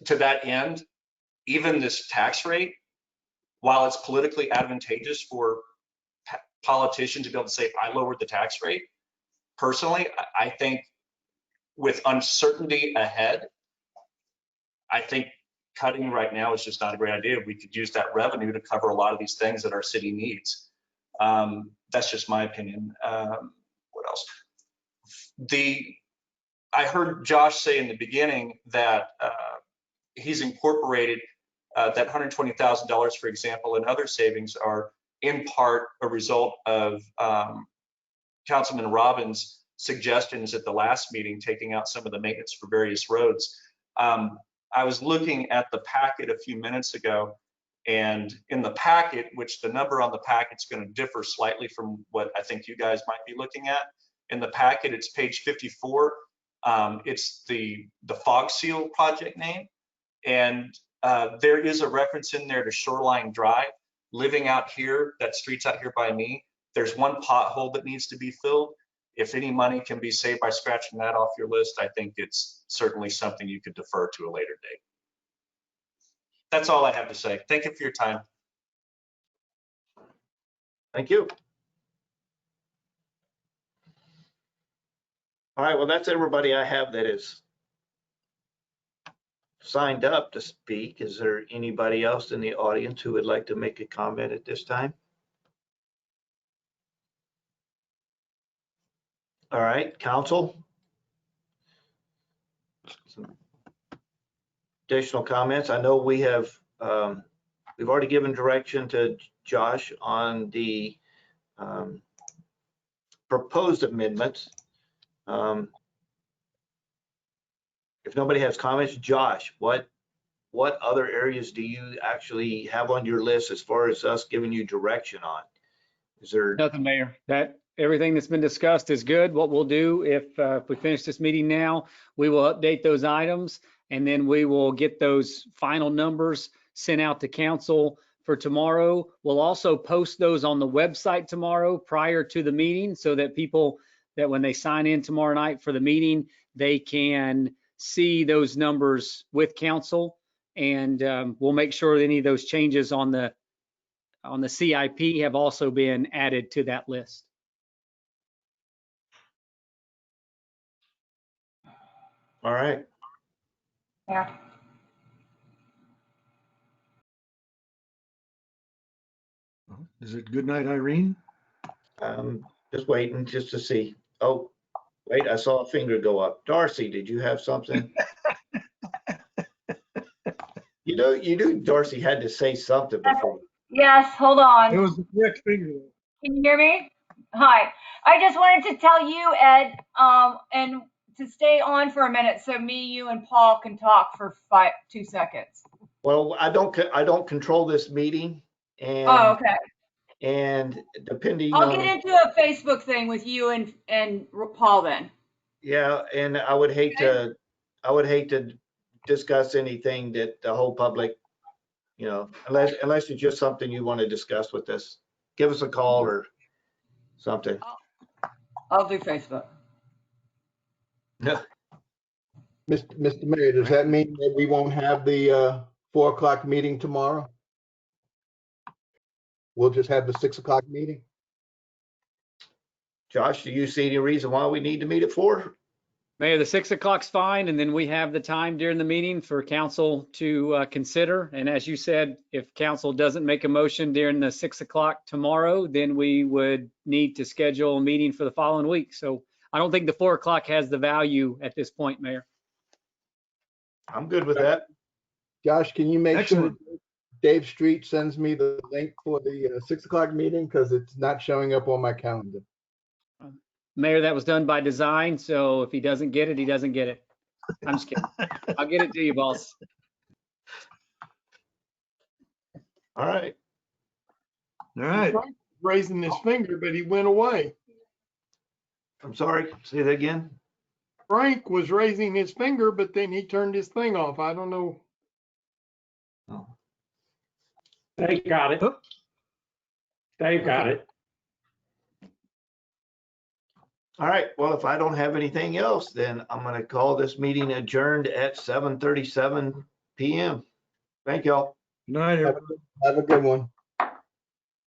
to that end, even this tax rate, while it's politically advantageous for politicians to be able to say, I lowered the tax rate, personally, I think with uncertainty ahead, I think cutting right now is just not a great idea. We could use that revenue to cover a lot of these things that our city needs. That's just my opinion. What else? I heard Josh say in the beginning that he's incorporated that $120,000, for example, and other savings are in part a result of Councilman Robbins' suggestions at the last meeting, taking out some of the maintenance for various roads. I was looking at the packet a few minutes ago, and in the packet, which the number on the packet's going to differ slightly from what I think you guys might be looking at. In the packet, it's page 54. It's the fog seal project name, and there is a reference in there to Shoreline Drive. Living out here, that street's out here by me, there's one pothole that needs to be filled. If any money can be saved by scratching that off your list, I think it's certainly something you could defer to a later date. That's all I have to say. Thank you for your time. Thank you. All right, well, that's everybody I have that is signed up to speak. Is there anybody else in the audience who would like to make a comment at this time? All right, council. Some additional comments. I know we have, we've already given direction to Josh on the proposed amendments. If nobody has comments, Josh, what other areas do you actually have on your list as far as us giving you direction on? Is there Nothing, Mayor. That everything that's been discussed is good. What we'll do if we finish this meeting now, we will update those items, and then we will get those final numbers sent out to council for tomorrow. We'll also post those on the website tomorrow prior to the meeting, so that people that when they sign in tomorrow night for the meeting, they can see those numbers with council, and we'll make sure any of those changes on the CIP have also been added to that list. all right? Yeah. Is it good night, Irene? Just waiting just to see. Oh, wait, I saw a finger go up. Darcy, did you have something? You knew Darcy had to say something before. Yes, hold It on. was the correct finger. Can you hear me? Hi. I just wanted to tell you, Ed, and to stay on for a minute so me, you, and Paul can talk for 2 seconds. Well, I don't control this meeting, and Oh, okay. and depending I'll on, get into a Facebook thing with you and Paul then. yeah, and I would hate to discuss anything that the whole public, unless it's just something you want to discuss with us, give us a call or something. I'll do Facebook. Mr. Mayor, does that mean that we won't have the 4 o'clock meeting tomorrow? We'll just have the 6 o'clock meeting? Josh, do you see any reason why we need to meet at 4? Mayor, the 6 o'clock's fine, and then we have the time during the meeting for council to consider. And as you said, if council doesn't make a motion during the 6 o'clock tomorrow, then we would need to schedule a meeting for the following week. So I don't think the 4 o'clock has the value at this point, Mayor. I'm good with that. Josh, can you make sure Excellent. that Dave Street sends me the link for the 6 o'clock meeting? Because it's not showing up on my calendar. Mayor, that was done by design, so if he doesn't get it, he doesn't get it. I'm just kidding. I'll get it to you, boss. All right. All right. Frank was raising his finger, but he went away. I'm sorry. Say that again. Frank was raising his finger, but then he turned his thing off. I don't know. They got it. They've got it. All right. Well, if I don't have anything else, then I'm going to call this meeting adjourned at 7:37 p.m. Thank y'all. Night, everyone. Have a good one.